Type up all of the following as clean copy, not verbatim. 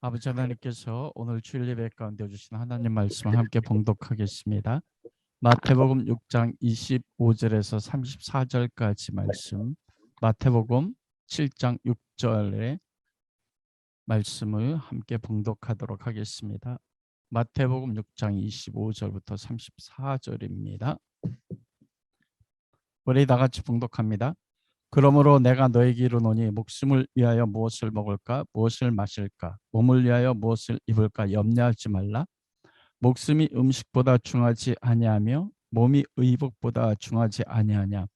아버지 하나님께서 오늘 주일 예배 가운데 주신 하나님 말씀을 함께 봉독하겠습니다. 마태복음 6장 25절에서 34절까지 말씀, 마태복음 7장 6절의 말씀을 함께 봉독하도록 하겠습니다. 마태복음 6장 25절부터 34절입니다. 우리 다 같이 봉독합니다. 그러므로 내가 너에게 이르노니 목숨을 위하여 무엇을 먹을까 무엇을 마실까 몸을 위하여 무엇을 입을까 염려하지 말라. 목숨이 음식보다 중하지 아니하며 몸이 의복보다 중하지 아니하냐.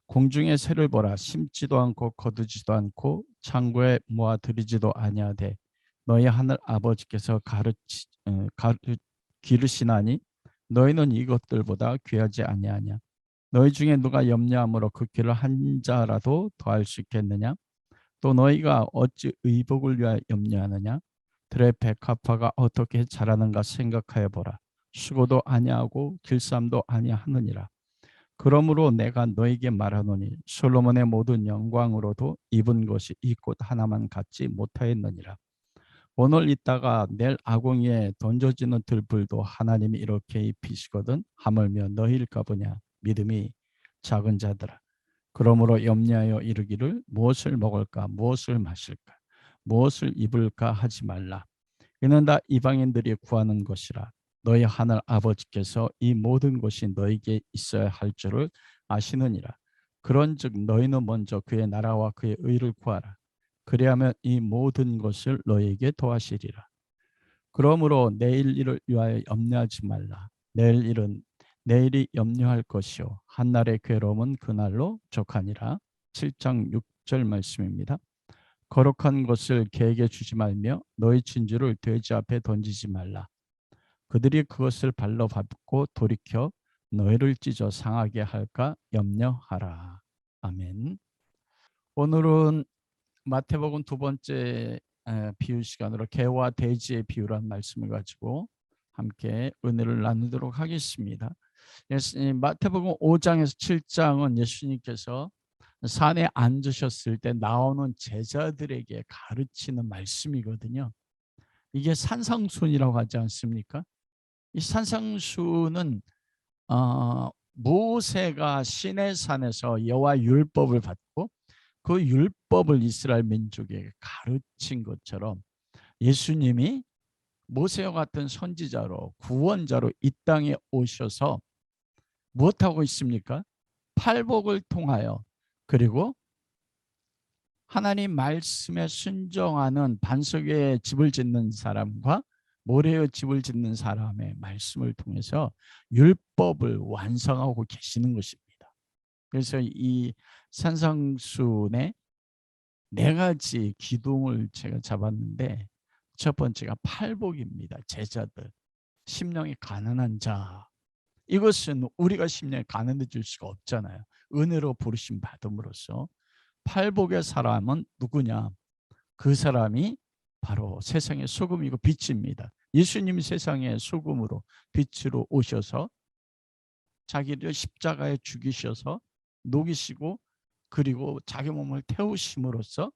공중의 새를 보라. 심지도 않고 거두지도 않고 창고에 모아들이지도 아니하되 너희 하늘 아버지께서 기르시나니 너희는 이것들보다 귀하지 아니하냐. 너희 중에 누가 염려함으로 그 길을 한 자라도 더할 수 있겠느냐. 또 너희가 어찌 의복을 위하여 염려하느냐. 들의 백합화가 어떻게 자라는가 생각하여 보라. 수고도 아니하고 길쌈도 아니하느니라. 그러므로 내가 너에게 말하노니 솔로몬의 모든 영광으로도 입은 것이 이 꽃 하나만 갖지 못하였느니라. 오늘 있다가 내일 아궁이에 던져지는 들불도 하나님이 이렇게 입히시거든 하물며 너희일까 보냐. 믿음이 작은 자들아. 그러므로 염려하여 이르기를 무엇을 먹을까 무엇을 마실까 무엇을 입을까 하지 말라. 이는 다 이방인들이 구하는 것이라. 너희 하늘 아버지께서 이 모든 것이 너희에게 있어야 할 줄을 아시느니라. 그런즉 너희는 먼저 그의 나라와 그의 의를 구하라. 그리하면 이 모든 것을 너희에게 더하시리라. 그러므로 내일 일을 위하여 염려하지 말라. 내일 일은 내일이 염려할 것이요 한날의 괴로움은 그날로 족하니라. 7장 6절 말씀입니다. 거룩한 것을 개에게 주지 말며 너희 진주를 돼지 앞에 던지지 말라. 그들이 그것을 발로 밟고 돌이켜 너희를 찢어 상하게 할까 염려하라. 아멘. 오늘은 마태복음 두 번째 비유 시간으로 개와 돼지의 비유란 말씀을 가지고 함께 은혜를 나누도록 하겠습니다. 마태복음 5장에서 7장은 예수님께서 산에 앉으셨을 때 나오는 제자들에게 가르치는 말씀이거든요. 이게 산상수훈이라고 하지 않습니까? 이 산상수훈은 모세가 시내산에서 여호와 율법을 받고 그 율법을 이스라엘 민족에게 가르친 것처럼 예수님이 모세와 같은 선지자로 구원자로 이 땅에 오셔서 무엇하고 있습니까? 팔복을 통하여 그리고 하나님 말씀에 순종하는 반석 위에 집을 짓는 사람과 모래 위에 집을 짓는 사람의 말씀을 통해서 율법을 완성하고 계시는 것입니다. 그래서 이 산상수훈의 네 가지 기둥을 제가 잡았는데 첫 번째가 팔복입니다. 제자들, 심령이 가난한 자. 이것은 우리가 심령이 가난해질 수가 없잖아요. 은혜로 부르심 받음으로써 팔복의 사람은 누구냐? 그 사람이 바로 세상의 소금이고 빛입니다. 예수님이 세상의 소금으로 빛으로 오셔서 자기를 십자가에 죽이셔서 녹이시고 그리고 자기 몸을 태우심으로써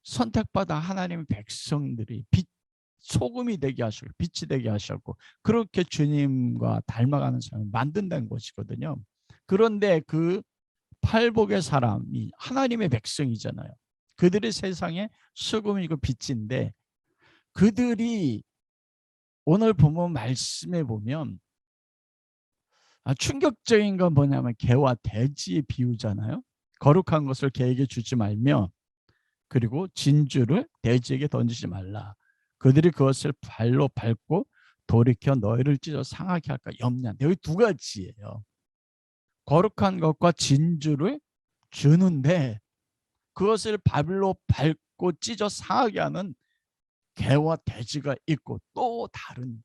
선택받아 하나님의 백성들이 소금이 되게 하시고 빛이 되게 하셨고 그렇게 주님과 닮아가는 사람을 만든다는 것이거든요. 그런데 그 팔복의 사람이 하나님의 백성이잖아요. 그들이 세상의 소금이고 빛인데 그들이 오늘 보면 말씀에 보면 충격적인 건 뭐냐면 개와 돼지의 비유잖아요. 거룩한 것을 개에게 주지 말며 그리고 진주를 돼지에게 던지지 말라. 그들이 그것을 발로 밟고 돌이켜 너희를 찢어 상하게 할까 염려한다. 여기 두 가지예요. 거룩한 것과 진주를 주는데 그것을 발로 밟고 찢어 상하게 하는 개와 돼지가 있고 또 다른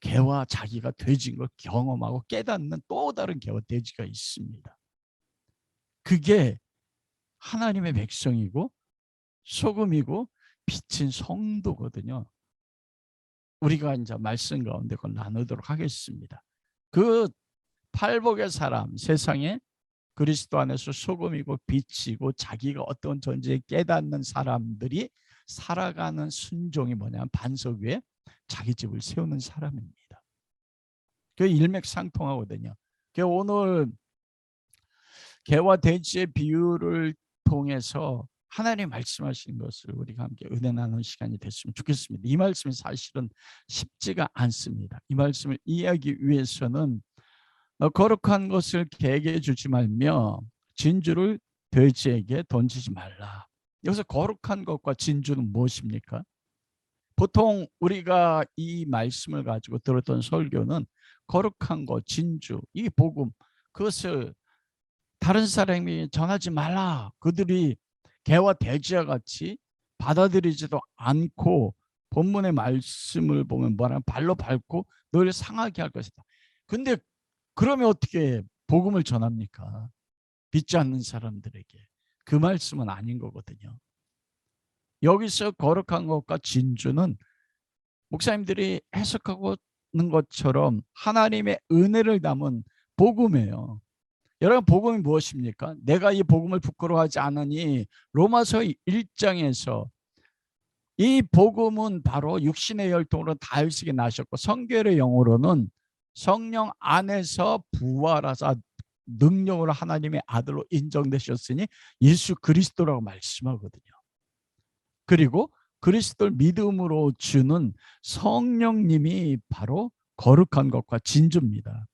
개와 자기가 돼지인 걸 경험하고 깨닫는 또 다른 개와 돼지가 있습니다. 그게 하나님의 백성이고 소금이고 빛인 성도거든요. 우리가 이제 말씀 가운데 그걸 나누도록 하겠습니다. 그 팔복의 사람, 세상에 그리스도 안에서 소금이고 빛이고 자기가 어떤 존재에 깨닫는 사람들이 살아가는 순종이 뭐냐면 반석 위에 자기 집을 세우는 사람입니다. 그 일맥상통하거든요. 그 오늘 개와 돼지의 비유를 통해서 하나님 말씀하신 것을 우리가 함께 은혜 나누는 시간이 됐으면 좋겠습니다. 이 말씀이 사실은 쉽지가 않습니다. 이 말씀을 이해하기 위해서는 거룩한 것을 개에게 주지 말며 진주를 돼지에게 던지지 말라. 여기서 거룩한 것과 진주는 무엇입니까? 보통 우리가 이 말씀을 가지고 들었던 설교는 거룩한 것, 진주, 이 복음, 그것을 다른 사람이 전하지 말라. 그들이 개와 돼지와 같이 받아들이지도 않고 본문의 말씀을 보면 뭐라면 발로 밟고 너를 상하게 할 것이다. 근데 그러면 어떻게 복음을 전합니까? 믿지 않는 사람들에게. 그 말씀은 아닌 거거든요. 여기서 거룩한 것과 진주는 목사님들이 해석하고 있는 것처럼 하나님의 은혜를 담은 복음이에요. 여러분, 복음이 무엇입니까? 내가 이 복음을 부끄러워하지 않으니 로마서 1장에서 이 복음은 바로 육신의 혈통으로 다윗에게 나셨고 성결의 영으로는 성령 안에서 부활하사 능력으로 하나님의 아들로 인정되셨으니 예수 그리스도라고 말씀하거든요. 그리고 그리스도를 믿음으로 주는 성령님이 바로 거룩한 것과 진주입니다.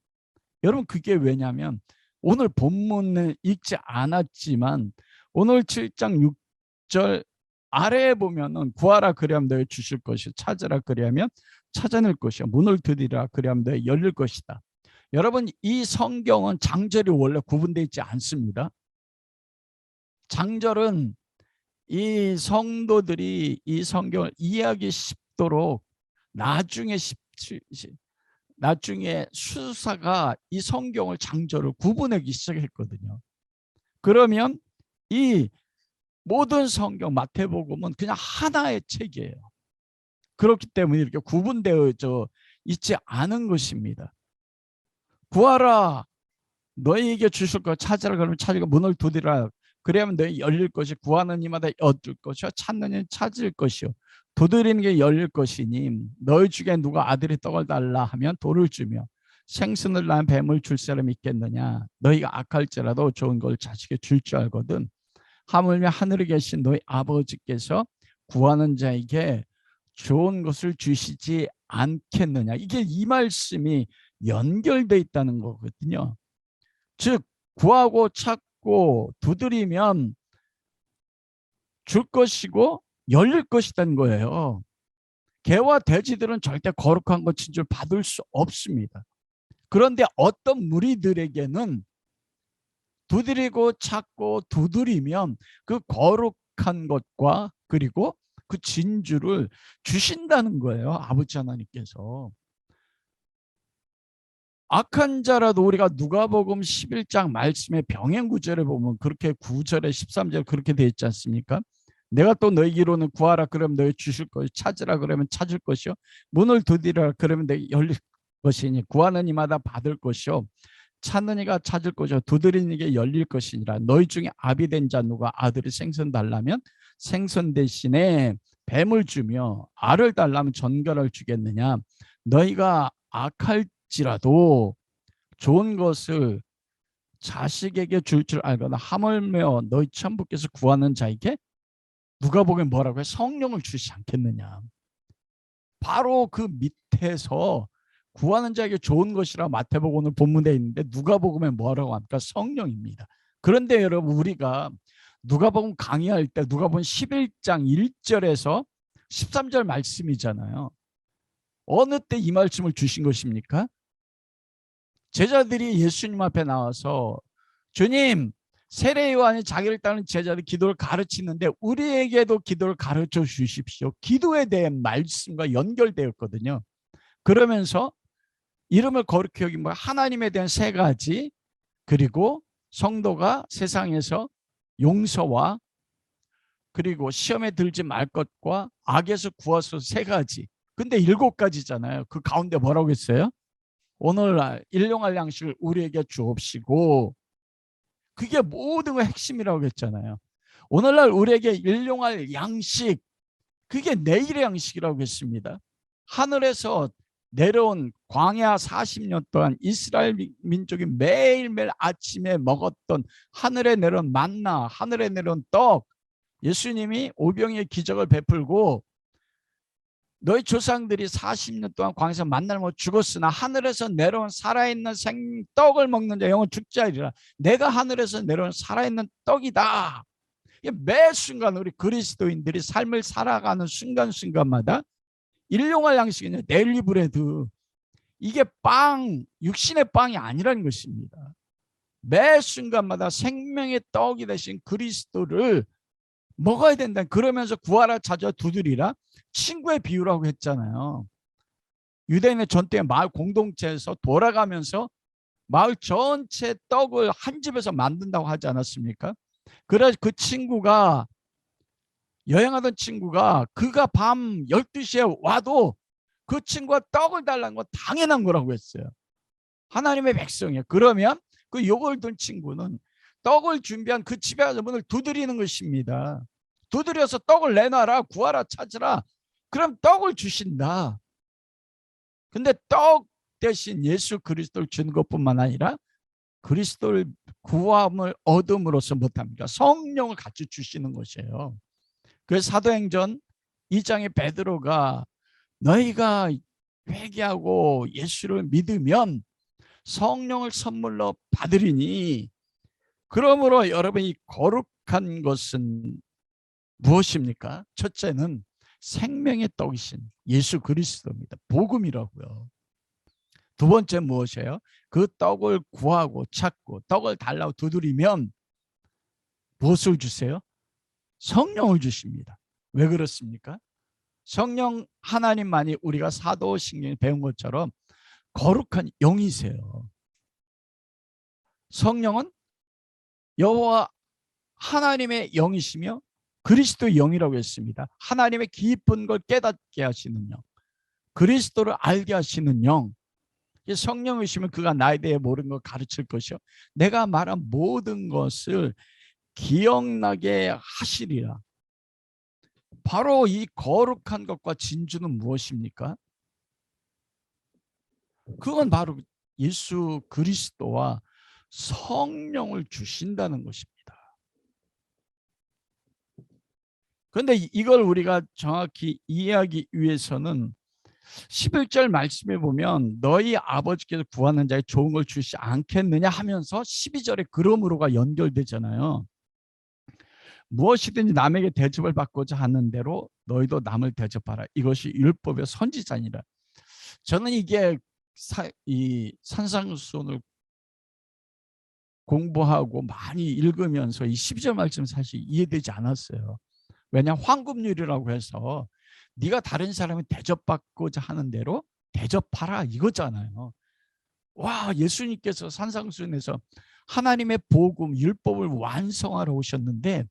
여러분, 그게 왜냐하면 오늘 본문을 읽지 않았지만 오늘 7장 6절 아래에 보면은 구하라 그리하면 너희 주실 것이요 찾으라 그리하면 찾아낼 것이요 문을 두드리라 그리하면 너희 열릴 것이다. 여러분, 이 성경은 장절이 원래 구분되어 있지 않습니다. 장절은 이 성도들이 이 성경을 이해하기 쉽도록 나중에 수사가 이 성경을 장절을 구분하기 시작했거든요. 그러면 이 모든 성경 마태복음은 그냥 하나의 책이에요. 그렇기 때문에 이렇게 구분되어 있지 않은 것입니다. 구하라 너희에게 주실 것 찾으라 그러면 찾으라 문을 두드리라 그러면 너희 열릴 것이 구하는 이마다 얻을 것이요 찾는 이 찾을 것이요 두드리는 게 열릴 것이니 너희 중에 누가 아들이 떡을 달라 하면 돌을 주며 생선을 낳은 뱀을 줄 사람이 있겠느냐. 너희가 악할지라도 좋은 걸 자식에 줄 줄 알거든. 하물며 하늘에 계신 너희 아버지께서 구하는 자에게 좋은 것을 주시지 않겠느냐. 이게 이 말씀이 연결되어 있다는 거거든요. 즉 구하고 찾고 두드리면 줄 것이고 열릴 것이라는 거예요. 개와 돼지들은 절대 거룩한 것 진줄 받을 수 없습니다. 그런데 어떤 무리들에게는 두드리고 찾고 두드리면 그 거룩한 것과 그리고 그 진주를 주신다는 거예요. 아버지 하나님께서. 악한 자라도 우리가 누가복음 11장 말씀의 병행 구절을 보면 그렇게 9절에 13절 그렇게 되어 있지 않습니까? 내가 또 너희기로는 구하라 그러면 너희 주실 것이요 찾으라 그러면 찾을 것이요 문을 두드리라 그러면 너희 열릴 것이니 구하는 이마다 받을 것이요 찾는 이가 찾을 것이요 두드리는 이게 열릴 것이니라. 너희 중에 아비 된 자 누가 아들이 생선 달라면 생선 대신에 뱀을 주며 알을 달라면 전갈을 주겠느냐. 너희가 악할지라도 좋은 것을 자식에게 줄 알거나 하물며 너희 천부께서 구하는 자에게 누가복음에 뭐라고 해? 성령을 주시지 않겠느냐. 바로 그 밑에서 구하는 자에게 좋은 것이라 마태복음 오늘 본문에 있는데 누가복음에 뭐라고 합니까? 성령입니다. 그런데 여러분, 우리가 누가복음 강의할 때 누가복음 11장 1절에서 13절 말씀이잖아요. 어느 때 이 말씀을 주신 것입니까? 제자들이 예수님 앞에 나와서 주님, 세례 요한이 자기를 따르는 제자들 기도를 가르치는데 우리에게도 기도를 가르쳐 주십시오. 기도에 대한 말씀과 연결되었거든요. 그러면서 이름을 거룩히 여긴 하나님에 대한 세 가지, 그리고 성도가 세상에서 용서와 그리고 시험에 들지 말 것과 악에서 구하소서 세 가지. 근데 7가지잖아요. 그 가운데 뭐라고 했어요? 오늘날 일용할 양식을 우리에게 주옵시고 그게 모든 거 핵심이라고 했잖아요. 오늘날 우리에게 일용할 양식, 그게 내일의 양식이라고 했습니다. 하늘에서 내려온 광야 40년 동안 이스라엘 민족이 매일매일 아침에 먹었던 하늘에 내려온 만나, 하늘에 내려온 떡, 예수님이 오병이의 기적을 베풀고 너희 조상들이 40년 동안 광야에서 만나를 못 죽었으나 하늘에서 내려온 살아있는 생떡을 먹는 자 영원 죽지 않으리라. 내가 하늘에서 내려온 살아있는 떡이다. 매 순간 우리 그리스도인들이 삶을 살아가는 순간순간마다 일용할 양식이냐, 데일리 브레드, 이게 빵, 육신의 빵이 아니라는 것입니다. 매 순간마다 생명의 떡이 되신 그리스도를 먹어야 된다. 그러면서 구하라 찾아 두드리라, 친구의 비유라고 했잖아요. 유대인의 전때 마을 공동체에서 돌아가면서 마을 전체 떡을 한 집에서 만든다고 하지 않았습니까? 그래서 그 친구가, 여행하던 친구가 그가 밤 12시에 와도 그 친구가 떡을 달라는 건 당연한 거라고 했어요. 하나님의 백성이에요. 그러면 그 욕을 든 친구는 떡을 준비한 그 집에 가서 문을 두드리는 것입니다. 두드려서 떡을 내놔라, 구하라, 찾으라. 그럼 떡을 주신다. 근데 떡 대신 예수 그리스도를 주는 것뿐만 아니라 그리스도를 구함을 얻음으로써 못합니까? 성령을 같이 주시는 것이에요. 그래서 사도행전 2장에 베드로가 너희가 회개하고 예수를 믿으면 성령을 선물로 받으리니, 그러므로 여러분이 거룩한 것은 무엇입니까? 첫째는 생명의 떡이신 예수 그리스도입니다. 복음이라고요. 두 번째 무엇이에요? 그 떡을 구하고 찾고 떡을 달라고 두드리면 무엇을 주세요? 성령을 주십니다. 왜 그렇습니까? 성령 하나님만이 우리가 사도신경에 배운 것처럼 거룩한 영이세요. 성령은 여호와 하나님의 영이시며 그리스도의 영이라고 했습니다. 하나님의 깊은 걸 깨닫게 하시는 영, 그리스도를 알게 하시는 영. 성령이시면 그가 나에 대해 모르는 걸 가르칠 것이요 내가 말한 모든 것을 기억나게 하시리라. 바로 이 거룩한 것과 진주는 무엇입니까? 그건 바로 예수 그리스도와 성령을 주신다는 것입니다. 그런데 이걸 우리가 정확히 이해하기 위해서는 11절 말씀에 보면 너희 아버지께서 구하는 자에 좋은 걸 주시지 않겠느냐 하면서 12절에 그러므로가 연결되잖아요. 무엇이든지 남에게 대접을 받고자 하는 대로 너희도 남을 대접하라. 이것이 율법의 선지자니라. 저는 이게 이 산상수훈을 공부하고 많이 읽으면서 이 12절 말씀 사실 이해되지 않았어요. 왜냐, 황금률이라고 해서 네가 다른 사람이 대접받고자 하는 대로 대접하라 이거잖아요. 와, 예수님께서 산상수훈에서 하나님의 복음 율법을 완성하러 오셨는데,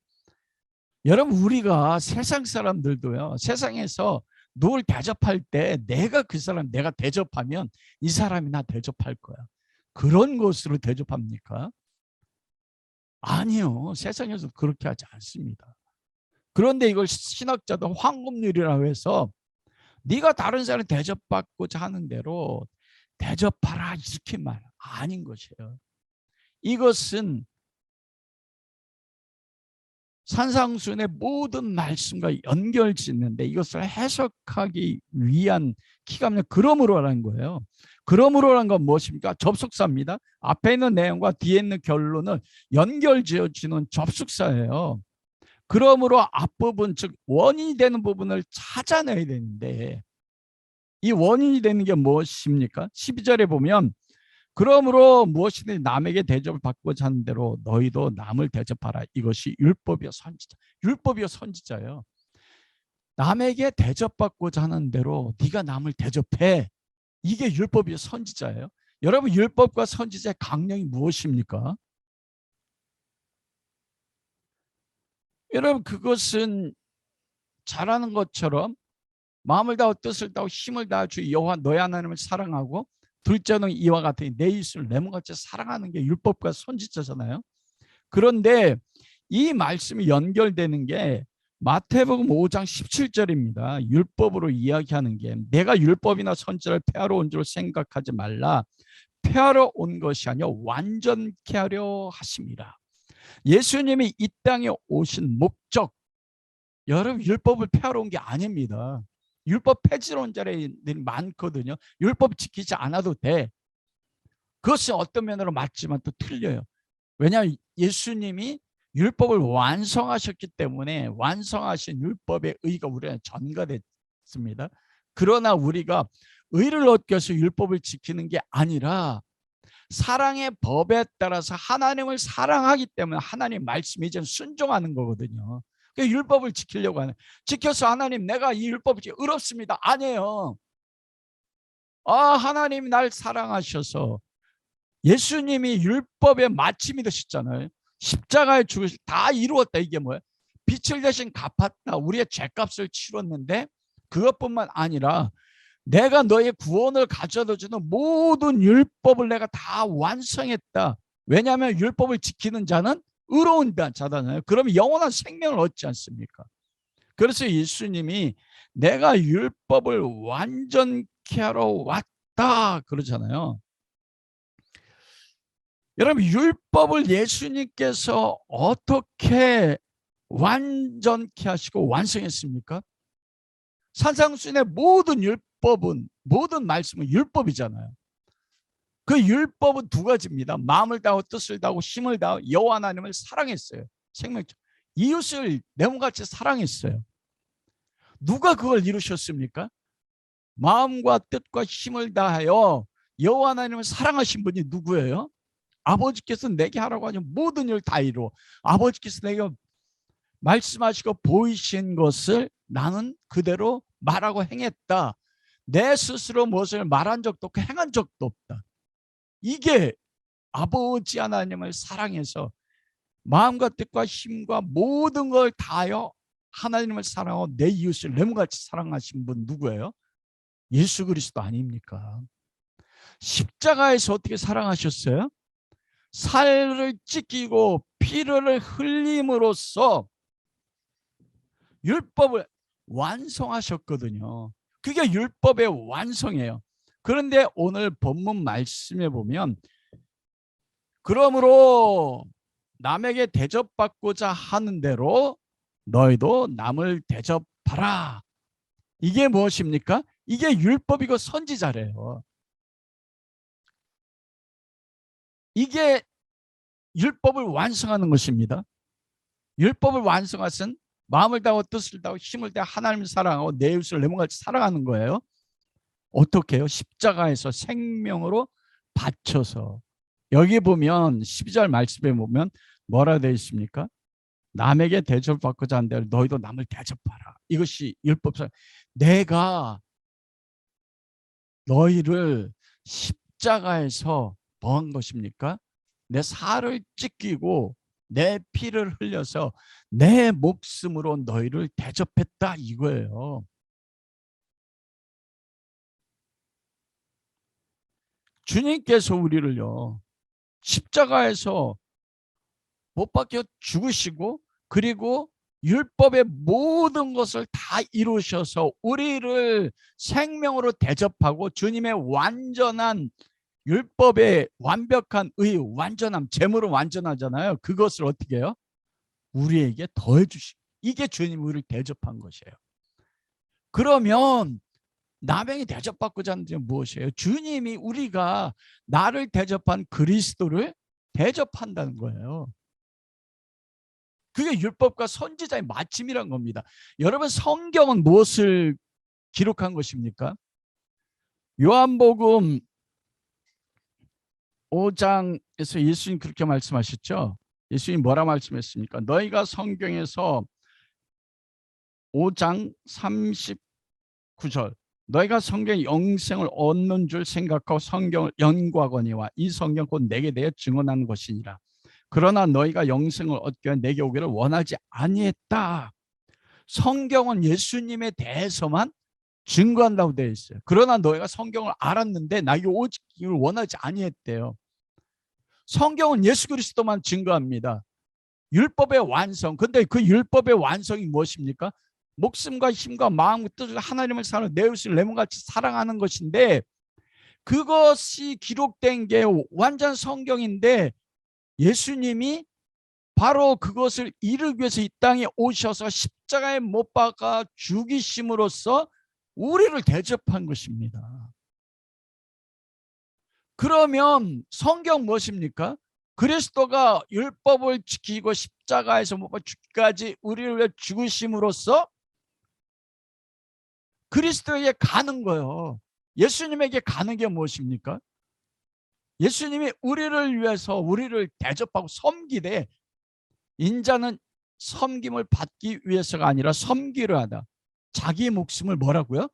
여러분 우리가 세상 사람들도요, 세상에서 누굴 대접할 때 내가 그 사람 내가 대접하면 이 사람이 나 대접할 거야, 그런 것으로 대접합니까? 아니요. 세상에서 그렇게 하지 않습니다. 그런데 이걸 신학자도 황금률이라고 해서 네가 다른 사람 대접받고자 하는 대로 대접하라 이렇게 말 아닌 것이에요. 이것은 산상수훈의 모든 말씀과 연결짓는데 이것을 해석하기 위한 키가 그러므로라는 거예요. 그러므로라는 건 무엇입니까? 접속사입니다. 앞에 있는 내용과 뒤에 있는 결론을 연결지어주는 접속사예요. 그러므로 앞부분, 즉 원인이 되는 부분을 찾아내야 되는데 이 원인이 되는 게 무엇입니까? 12절에 보면 그러므로 무엇이든지 남에게 대접을 받고자 하는 대로 너희도 남을 대접하라. 이것이 율법이요 선지자. 율법이요 선지자예요. 남에게 대접받고자 하는 대로 네가 남을 대접해. 이게 율법이요 선지자예요. 여러분 율법과 선지자의 강령이 무엇입니까? 여러분 그것은 잘하는 것처럼 마음을 다하고 뜻을 다하고 힘을 다하 주 여호와 너희 하나님을 사랑하고 둘째는 이와 같으니 내 이웃을 내 몸같이 사랑하는 게 율법과 선지자잖아요. 그런데 이 말씀이 연결되는 게 마태복음 5장 17절입니다. 율법으로 이야기하는 게 내가 율법이나 선지자를 폐하러 온 줄 생각하지 말라. 폐하러 온 것이 아니라 완전케 하려 하심이라. 예수님이 이 땅에 오신 목적, 여러분 율법을 폐하러 온 게 아닙니다. 율법 폐지론자들이 많거든요. 율법 지키지 않아도 돼. 그것이 어떤 면으로 맞지만 또 틀려요. 왜냐하면 예수님이 율법을 완성하셨기 때문에 완성하신 율법의 의가 우리는 전가됐습니다. 그러나 우리가 의를 얻기 위해서 율법을 지키는 게 아니라 사랑의 법에 따라서 하나님을 사랑하기 때문에 하나님 말씀에 이제 순종하는 거거든요. 율법을 지키려고 하는, 지켜서 하나님 내가 이 율법이 의롭습니다 아니에요. 하나님 날 사랑하셔서 예수님이 율법의 마침이 되셨잖아요. 십자가에 죽으실 다 이루었다. 이게 뭐예요? 빛을 대신 갚았다. 우리의 죄값을 치렀는데 그것뿐만 아니라 내가 너의 구원을 가져다 주는 모든 율법을 내가 다 완성했다. 왜냐하면 율법을 지키는 자는 의로운 자잖아요. 그러면 영원한 생명을 얻지 않습니까? 그래서 예수님이 내가 율법을 완전케 하러 왔다 그러잖아요. 여러분 율법을 예수님께서 어떻게 완전케 하시고 완성했습니까? 산상수훈의 모든 율법은, 모든 말씀은 율법이잖아요. 그 율법은 두 가지입니다. 마음을 다하고 뜻을 다하고 힘을 다하고 여호와 하나님을 사랑했어요. 생명적 이웃을 내 몸같이 사랑했어요. 누가 그걸 이루셨습니까? 마음과 뜻과 힘을 다하여 여호와 하나님을 사랑하신 분이 누구예요? 아버지께서 내게 하라고 하는 모든 일 다 이루어. 아버지께서 내게 말씀하시고 보이신 것을 나는 그대로 말하고 행했다. 내 스스로 무엇을 말한 적도 없고 행한 적도 없다. 이게 아버지 하나님을 사랑해서 마음과 뜻과 힘과 모든 걸 다하여 하나님을 사랑하고 내 이웃을 내 몸같이 사랑하신 분 누구예요? 예수 그리스도 아닙니까? 십자가에서 어떻게 사랑하셨어요? 살을 찢기고 피를 흘림으로써 율법을 완성하셨거든요. 그게 율법의 완성이에요. 그런데 오늘 본문 말씀에 보면 그러므로 남에게 대접받고자 하는 대로 너희도 남을 대접하라. 이게 무엇입니까? 이게 율법이고 선지자래요. 이게 율법을 완성하는 것입니다. 율법을 완성하신 마음을 다하고 뜻을 다하고 힘을 다하고 하나님을 사랑하고 내 이웃을 내 몸같이 사랑하는 거예요. 어떻게 해요? 십자가에서 생명으로 바쳐서. 여기 보면 12절 말씀에 보면 뭐라 되어 있습니까? 남에게 대접받고자 하는 대로 너희도 남을 대접하라. 이것이 율법상 내가 너희를 십자가에서 뭐 한 것입니까? 내 살을 찢기고 내 피를 흘려서 내 목숨으로 너희를 대접했다 이거예요. 주님께서 우리를요 십자가에서 못 박혀 죽으시고 그리고 율법의 모든 것을 다 이루셔서 우리를 생명으로 대접하고 주님의 완전한 율법의 완벽한 의, 완전함, 재물은 완전하잖아요. 그것을 어떻게 해요? 우리에게 더해 주시고 이게 주님 우리를 대접한 것이에요. 그러면 남에게 대접받고자 하는 게 무엇이에요? 주님이 우리가 나를 대접한 그리스도를 대접한다는 거예요. 그게 율법과 선지자의 마침이란 겁니다. 여러분 성경은 무엇을 기록한 것입니까? 요한복음 5장에서 예수님 그렇게 말씀하셨죠. 예수님 뭐라 말씀했습니까? 너희가 성경에서 5장 39절 너희가 성경의 영생을 얻는 줄 생각하고 성경을 연구하거니와 이 성경 곧 내게 대해 증언하는 것이니라. 그러나 너희가 영생을 얻기 위해 내게 오기를 원하지 아니했다. 성경은 예수님에 대해서만 증거한다고 되어 있어요. 그러나 너희가 성경을 알았는데 나에게 오기를 원하지 아니했대요. 성경은 예수 그리스도만 증거합니다. 율법의 완성. 근데 그 율법의 완성이 무엇입니까? 목숨과 힘과 마음과 뜻을 하나님을 사랑, 내 이웃을 내 몸같이 사랑하는 것인데, 그것이 기록된 게 완전 성경인데, 예수님이 바로 그것을 이루기 위해서 이 땅에 오셔서 십자가에 못 박아 죽이심으로써 우리를 대접한 것입니다. 그러면 성경 무엇입니까? 그리스도가 율법을 지키고 십자가에서 못 박아 죽기까지 우리를 위해 죽으심으로써 그리스도에게 가는 거예요. 예수님에게 가는 게 무엇입니까? 예수님이 우리를 위해서 우리를 대접하고 섬기되, 인자는 섬김을 받기 위해서가 아니라 섬기려 하다. 자기 목숨을 뭐라고요?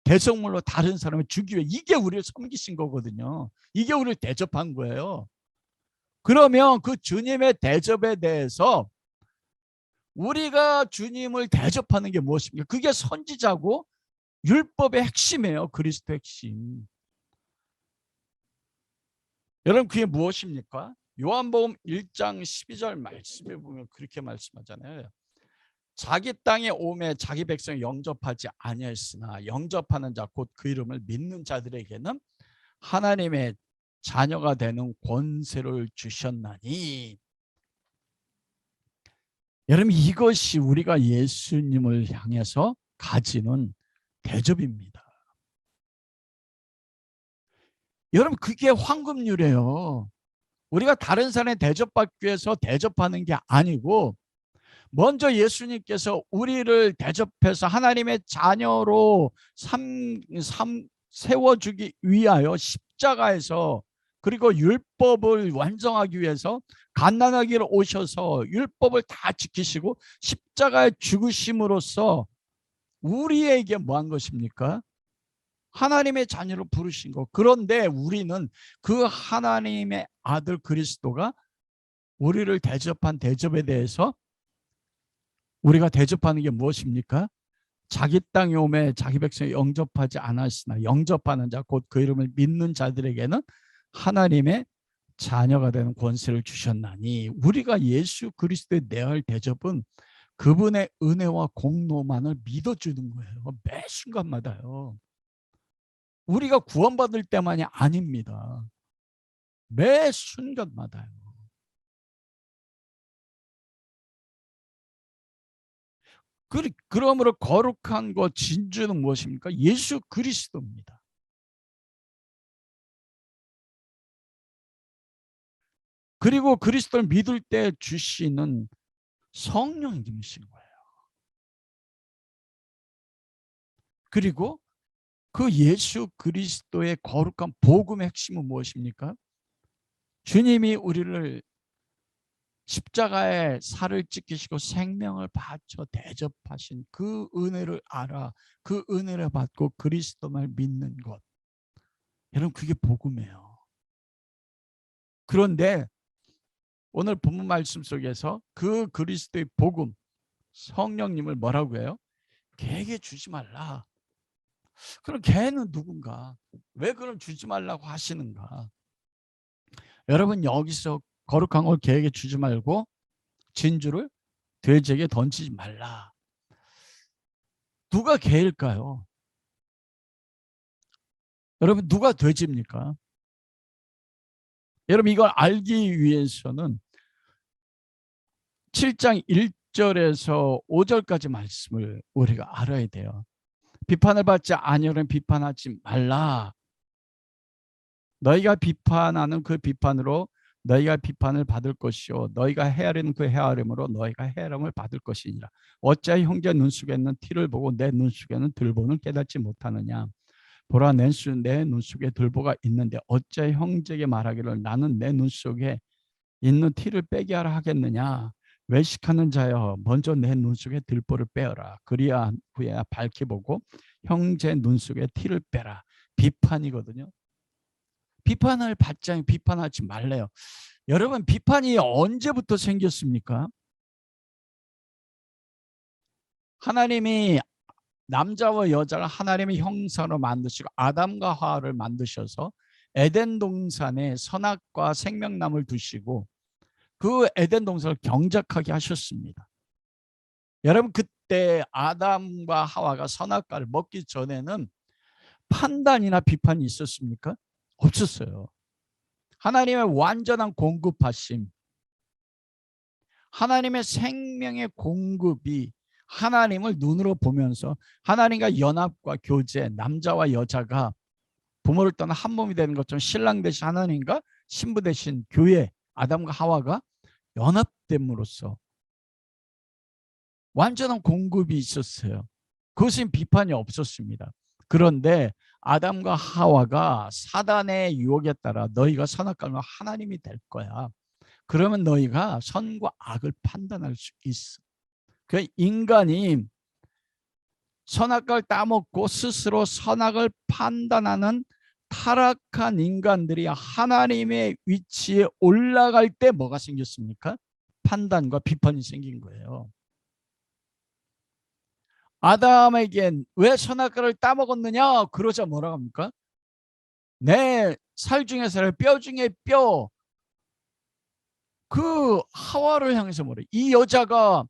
대성물로 다른 사람을 죽이기 위해. 이게 우리를 섬기신 거거든요. 이게 우리를 대접한 거예요. 그러면 그 주님의 대접에 대해서 우리가 주님을 대접하는 게 무엇입니까? 그게 선지자고 율법의 핵심이에요. 그리스도 핵심. 여러분, 그게 무엇입니까? 요한복음 1장 12절 말씀에 보면 그렇게 말씀하잖아요. 자기 땅에 오매 자기 백성을 영접하지 아니하였으나 영접하는 자 곧 그 이름을 믿는 자들에게는 하나님의 자녀가 되는 권세를 주셨나니. 여러분, 이것이 우리가 예수님을 향해서 가지는 대접입니다. 여러분, 그게 황금률이에요. 우리가 다른 사람의 대접받기 위해서 대접하는 게 아니고, 먼저 예수님께서 우리를 대접해서 하나님의 자녀로 세워주기 위하여 십자가에서, 그리고 율법을 완성하기 위해서 갓난아기로 오셔서 율법을 다 지키시고 십자가에 죽으심으로써 우리에게 뭐한 것입니까? 하나님의 자녀로 부르신 것. 그런데 우리는 그 하나님의 아들 그리스도가 우리를 대접한 대접에 대해서 우리가 대접하는 게 무엇입니까? 자기 땅에 오매 자기 백성이 영접하지 않았으나 영접하는 자 곧 그 이름을 믿는 자들에게는 하나님의 자녀가 되는 권세를 주셨나니. 우리가 예수 그리스도의 내할 대접은 그분의 은혜와 공로만을 믿어주는 거예요. 매 순간마다요. 우리가 구원받을 때만이 아닙니다. 매 순간마다요. 그러므로 거룩한 것 진주는 무엇입니까? 예수 그리스도입니다. 그리고 그리스도를 믿을 때 주시는 성령님이신 거예요. 그리고 그 예수 그리스도의 거룩한 복음의 핵심은 무엇입니까? 주님이 우리를 십자가에 살을 찢기시고 생명을 바쳐 대접하신 그 은혜를 알아, 그 은혜를 받고 그리스도만 믿는 것. 여러분, 그게 복음이에요. 그런데 오늘 본문 말씀 속에서 그 그리스도의 복음, 성령님을 뭐라고 해요? 걔에게 주지 말라. 그럼 걔는 누군가? 왜 그럼 주지 말라고 하시는가? 여러분, 여기서 거룩한 걸 걔에게 주지 말고 진주를 돼지에게 던지지 말라. 누가 개일까요? 여러분, 누가 돼지입니까? 여러분, 이걸 알기 위해서는 7장 1절에서 5절까지 말씀을 우리가 알아야 돼요. 비판을 받지 아니하려면 비판하지 말라. 너희가 비판하는 그 비판으로 너희가 비판을 받을 것이요 너희가 헤아리는 그 헤아림으로 너희가 헤아림을 받을 것이니라. 어찌하여 형제 눈속에 있는 티를 보고 내 눈속에는 들보는 깨닫지 못하느냐. 보라, 내 눈속에 들보가 있는데 어찌하여 형제에게 말하기를 나는 내 눈속에 있는 티를 빼게 하라 하겠느냐. 외식하는 자여, 먼저 내 눈속에 들보를 빼어라. 그리야 후에 밝히 보고 형제 눈속에 티를 빼라. 비판이거든요. 비판을 받지 비판하지 말래요. 여러분, 비판이 언제부터 생겼습니까? 하나님이 남자와 여자를 하나님의 형상으로 만드시고 아담과 하와를 만드셔서 에덴 동산에 선악과 생명나무를 두시고 그 에덴 동산을 경작하게 하셨습니다. 여러분, 그때 아담과 하와가 선악과를 먹기 전에는 판단이나 비판이 있었습니까? 없었어요. 하나님의 완전한 공급하심, 하나님의 생명의 공급이 하나님을 눈으로 보면서 하나님과 연합과 교제, 남자와 여자가 부모를 떠나 한 몸이 되는 것처럼 신랑 대신 하나님과 신부 대신 교회, 아담과 하와가 연합됨으로써 완전한 공급이 있었어요. 그것은 비판이 없었습니다. 그런데 아담과 하와가 사단의 유혹에 따라 너희가 선악과는 하나님이 될 거야. 그러면 너희가 선과 악을 판단할 수 있어. 그 인간이 선악과를 따먹고 스스로 선악을 판단하는 타락한 인간들이 하나님의 위치에 올라갈 때 뭐가 생겼습니까? 판단과 비판이 생긴 거예요. 아담에겐 왜 선악과를 따먹었느냐? 그러자 뭐라고 합니까? 내 살 중에 살, 뼈 중에 뼈. 그 하와를 향해서 뭐래? 이 여자가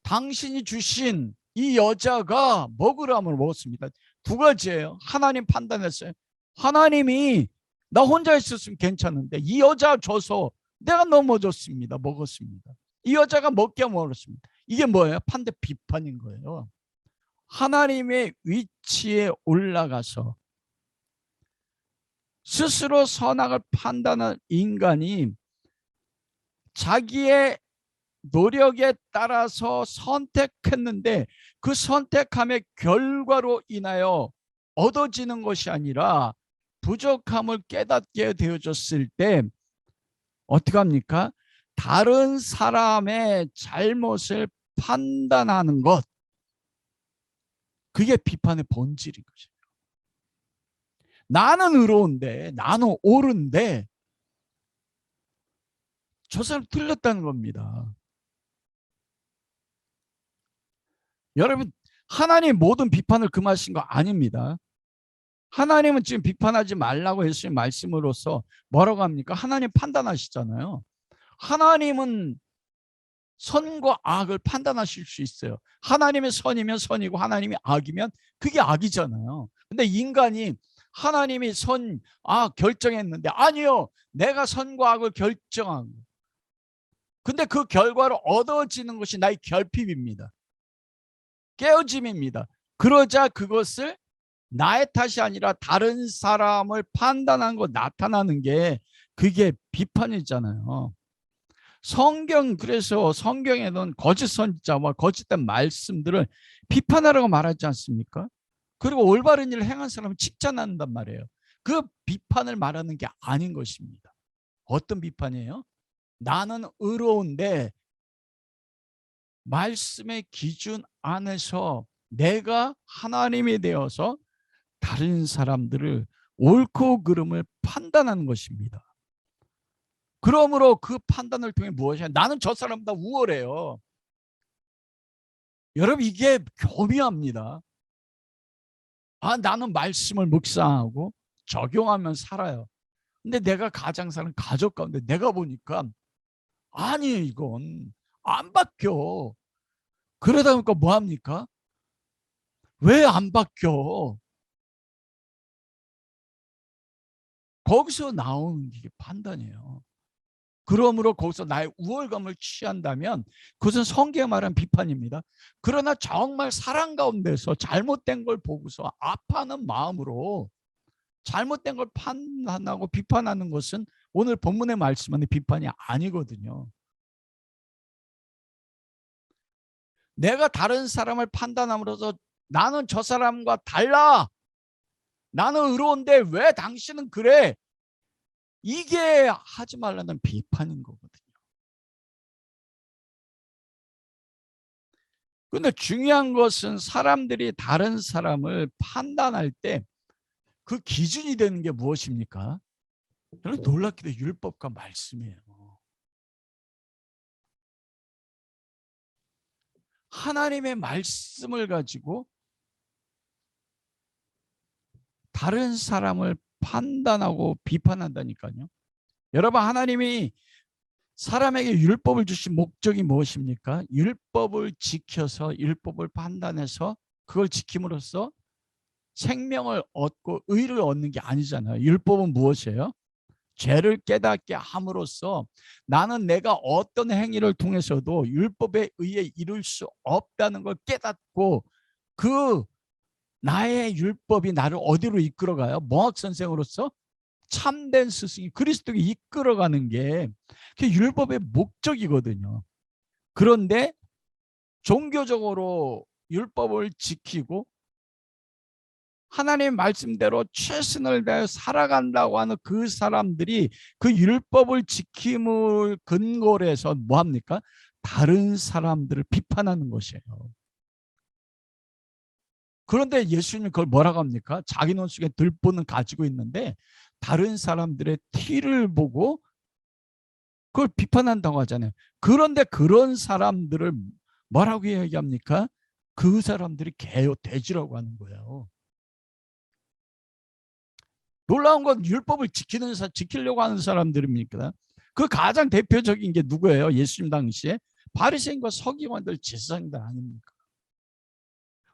당신이 주신 이 여자가 먹으라면 먹었습니다. 두 가지예요. 하나님 판단했어요. 하나님이 나 혼자 있었으면 괜찮은데 이 여자 줘서 내가 넘어졌습니다. 먹었습니다. 이 여자가 먹게 먹었습니다. 이게 뭐예요? 판단 비판인 거예요. 하나님의 위치에 올라가서 스스로 선악을 판단한 인간이 자기의 노력에 따라서 선택했는데 그 선택함의 결과로 인하여 얻어지는 것이 아니라 부족함을 깨닫게 되어졌을 때 어떻게 합니까? 다른 사람의 잘못을 판단하는 것, 그게 비판의 본질인 거죠. 나는 의로운데, 나는 옳은데 저 사람 틀렸다는 겁니다. 여러분, 하나님 모든 비판을 금하신 거 아닙니다. 하나님은 지금 비판하지 말라고 예수님 말씀으로써 뭐라고 합니까? 하나님 판단하시잖아요. 하나님은 선과 악을 판단하실 수 있어요. 하나님의 선이면 선이고 하나님이 악이면 그게 악이잖아요. 근데 인간이 하나님이 선, 악 결정했는데 아니요. 내가 선과 악을 결정한 거예요. 근데 그 결과로 얻어지는 것이 나의 결핍입니다. 깨어짐입니다. 그러자 그것을 나의 탓이 아니라 다른 사람을 판단한 거 나타나는 게 그게 비판이잖아요. 그래서 성경에는 거짓 선지자와 거짓된 말씀들을 비판하라고 말하지 않습니까? 그리고 올바른 일을 행한 사람은 칭찬한단 말이에요. 그 비판을 말하는 게 아닌 것입니다. 어떤 비판이에요? 나는 의로운데 말씀의 기준 안에서 내가 하나님이 되어서 다른 사람들을 옳고 그름을 판단하는 것입니다. 그러므로 그 판단을 통해 무엇이냐? 나는 저 사람보다 우월해요. 여러분, 이게 교묘합니다. 나는 말씀을 묵상하고 적용하면 살아요. 근데 내가 가장 사는 가족 가운데 내가 보니까 아니 이건 안 바뀌어. 그러다 보니까 뭐합니까? 왜 안 바뀌어? 거기서 나오는 게 판단이에요. 그러므로 거기서 나의 우월감을 취한다면 그것은 성경에 말한 비판입니다. 그러나 정말 사랑 가운데서 잘못된 걸 보고서 아파하는 마음으로 잘못된 걸 판단하고 비판하는 것은 오늘 본문의 말씀은 비판이 아니거든요. 내가 다른 사람을 판단함으로써 나는 저 사람과 달라. 나는 의로운데 왜 당신은 그래? 이게 하지 말라는 비판인 거거든요. 근데 중요한 것은 사람들이 다른 사람을 판단할 때 그 기준이 되는 게 무엇입니까? 놀랍게도 율법과 말씀이에요. 하나님의 말씀을 가지고 다른 사람을 판단하고 비판한다니까요. 여러분, 하나님이 사람에게 율법을 주신 목적이 무엇입니까? 율법을 지켜서 율법을 판단해서 그걸 지킴으로써 생명을 얻고 의를 얻는 게 아니잖아요. 율법은 무엇이에요? 죄를 깨닫게 함으로써 나는 내가 어떤 행위를 통해서도 율법에 의해 이룰 수 없다는 걸 깨닫고 그 나의 율법이 나를 어디로 이끌어가요? 몽학 선생으로서 참된 스승이 그리스도가 이끌어가는 게 그게 율법의 목적이거든요. 그런데 종교적으로 율법을 지키고 하나님의 말씀대로 최선을 다해 살아간다고 하는 그 사람들이 그 율법을 지킴을 근거로 해서 뭐합니까? 다른 사람들을 비판하는 것이에요. 그런데 예수님 그걸 뭐라고 합니까? 자기 눈 속에 들보는 가지고 있는데 다른 사람들의 티를 보고 그걸 비판한다고 하잖아요. 그런데 그런 사람들을 뭐라고 얘기합니까? 그 사람들이 개요 돼지라고 하는 거예요. 놀라운 건 율법을 지키려고 하는 사람들입니까? 그 가장 대표적인 게 누구예요? 예수님 당시에 바리새인과 서기관들, 제사장들 아닙니까?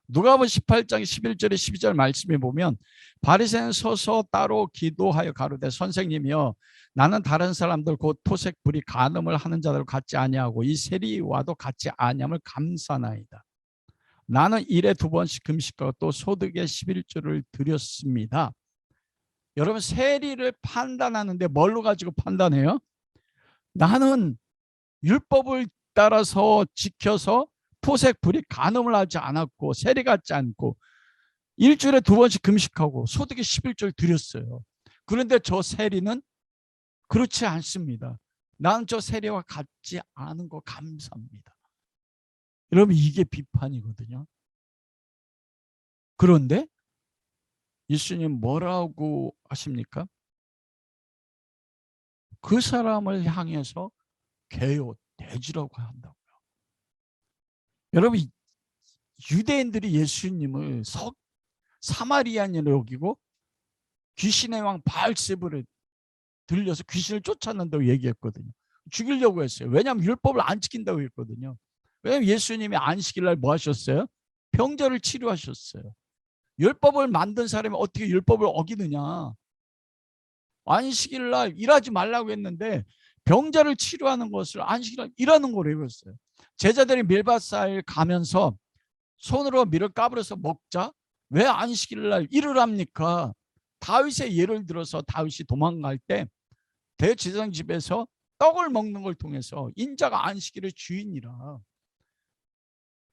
누가복음 18장 11절에 12절 말씀에 보면 바리새인 서서 따로 기도하여 가로되 선생님이여 나는 다른 사람들 곧 토색 불이 간음을 하는 자들 같지 아니하고 이 세리와도 같지 아니함을 감사나이다. 나는 일에 2번씩 금식하고 또 소득의 11조를 드렸습니다. 여러분 세리를 판단하는데 뭘로 가지고 판단해요? 나는 율법을 따라서 지켜서 토색 불이 간음을 하지 않았고 세리 같지 않고 일주일에 2번씩 금식하고 소득의 11조를 드렸어요. 그런데 저 세리는 그렇지 않습니다. 나는 저 세리와 같지 않은 거 감사합니다. 여러분 이게 비판이거든요. 그런데 예수님 뭐라고 하십니까? 그 사람을 향해서 개요 돼지라고 한다고요. 여러분 유대인들이 예수님을 사마리아인으로 여기고 귀신의 왕 바알세불을 들려서 귀신을 쫓았는다고 얘기했거든요. 죽이려고 했어요. 왜냐하면 율법을 안 지킨다고 했거든요. 왜냐하면 예수님이 안식일날 뭐 하셨어요? 병자를 치료하셨어요. 율법을 만든 사람이 어떻게 율법을 어기느냐. 안식일날 일하지 말라고 했는데 병자를 치료하는 것을 안식일날 일하는 거로 했어요. 제자들이 밀밭사일 가면서 손으로 밀을 까불어서 먹자. 왜 안식일날 일을 합니까? 다윗의 예를 들어서 다윗이 도망갈 때 대제사장 집에서 떡을 먹는 걸 통해서 인자가 안식일의 주인이라.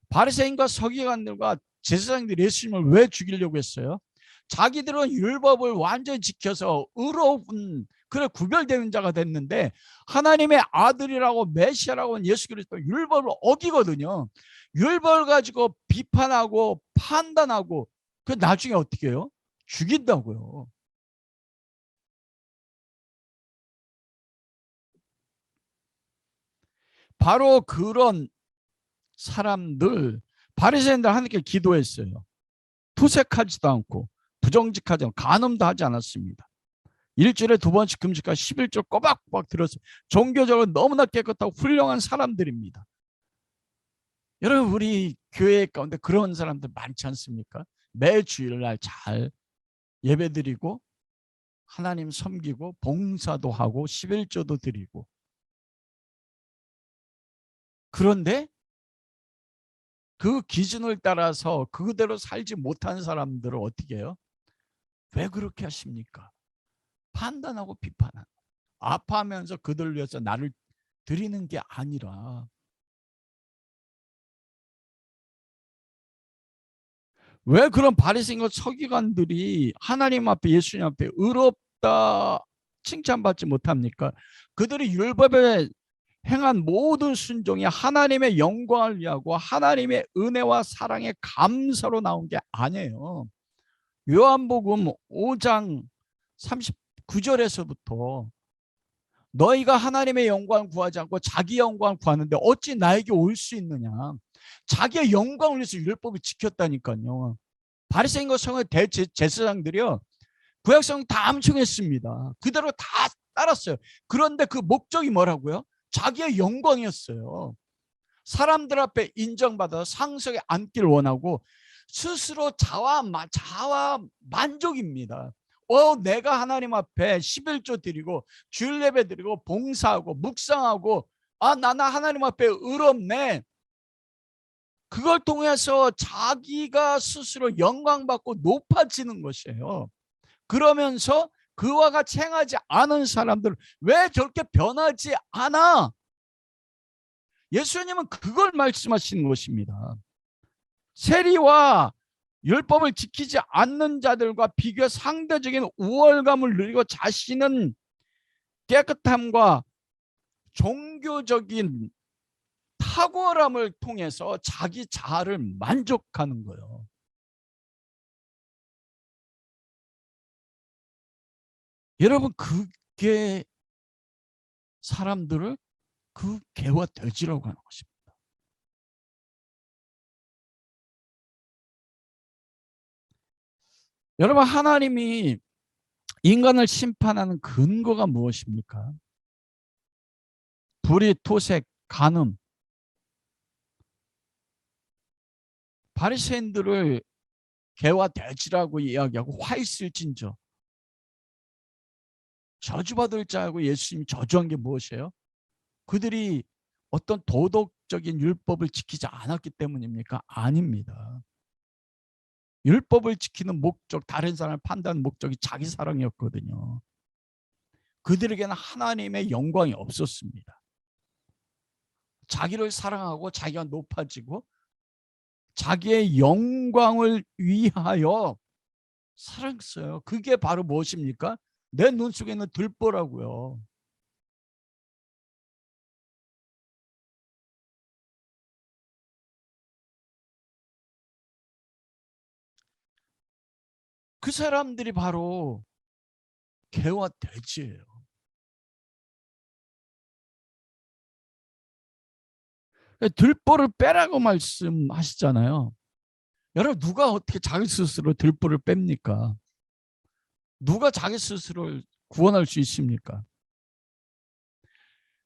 바리새인과 서기관들과 제사장들이 예수님을 왜 죽이려고 했어요? 자기들은 율법을 완전히 지켜서 의로운 그래 구별되는 자가 됐는데 하나님의 아들이라고 메시아라고 하는 예수 그리스도 율법을 어기거든요. 율법을 가지고 비판하고 판단하고 그 나중에 어떻게 해요? 죽인다고요. 바로 그런 사람들 바리새인들 하나님께 기도했어요. 투색하지도 않고 부정직하지 않고 간음도 하지 않았습니다. 일주일에 2번씩 금식하고 11조 꼬박꼬박 들었어요. 종교적으로 너무나 깨끗하고 훌륭한 사람들입니다. 여러분 우리 교회 가운데 그런 사람들 많지 않습니까? 매 주일날 잘 예배드리고 하나님 섬기고 봉사도 하고 11조도 드리고 그런데 그 기준을 따라서 그대로 살지 못한 사람들을 어떻게 해요? 왜 그렇게 하십니까? 판단하고 비판하는 아파하면서 그들 위해서 나를 드리는 게 아니라 왜 그런 바리새인과 서기관들이 하나님 앞에 예수님 앞에 의롭다 칭찬받지 못합니까? 그들이 율법에 행한 모든 순종이 하나님의 영광을 위하고 하나님의 은혜와 사랑의 감사로 나온 게 아니에요. 요한복음 5장 39절에서부터 너희가 하나님의 영광을 구하지 않고 자기 영광을 구하는데 어찌 나에게 올 수 있느냐. 자기의 영광을 위해서 율법을 지켰다니까요. 바리새인과 성의 대제사장들이요. 구약성 다 암송했습니다. 그대로 다 따랐어요. 그런데 그 목적이 뭐라고요? 자기의 영광이었어요. 사람들 앞에 인정받아 상석에 앉기를 원하고 스스로 자화 만족입니다. 내가 하나님 앞에 11조 드리고 주일 예배 드리고 봉사하고 묵상하고 나는 하나님 앞에 의롭네. 그걸 통해서 자기가 스스로 영광받고 높아지는 것이에요. 그러면서 그와 같이 행하지 않은 사람들 왜 저렇게 변하지 않아? 예수님은 그걸 말씀하시는 것입니다. 세리와 율법을 지키지 않는 자들과 비교 상대적인 우월감을 누리고 자신은 깨끗함과 종교적인 탁월함을 통해서 자기 자아를 만족하는 거예요. 여러분, 그게 사람들을 그 개와 돼지라고 하는 것입니다. 여러분, 하나님이 인간을 심판하는 근거가 무엇입니까? 불의, 토색, 간음. 바리새인들을 개와 돼지라고 이야기하고 화 있을진저 저주받을 자하고 예수님이 저주한 게 무엇이에요? 그들이 어떤 도덕적인 율법을 지키지 않았기 때문입니까? 아닙니다. 율법을 지키는 목적, 다른 사람을 판단하는 목적이 자기 사랑이었거든요. 그들에게는 하나님의 영광이 없었습니다. 자기를 사랑하고 자기가 높아지고 자기의 영광을 위하여 살았어요. 그게 바로 무엇입니까? 내 눈 속에 있는 들보라고요. 그 사람들이 바로 개와 돼지예요. 들보를 빼라고 말씀하시잖아요. 여러분, 누가 어떻게 자기 스스로 들보를 뺍니까? 누가 자기 스스로를 구원할 수 있습니까?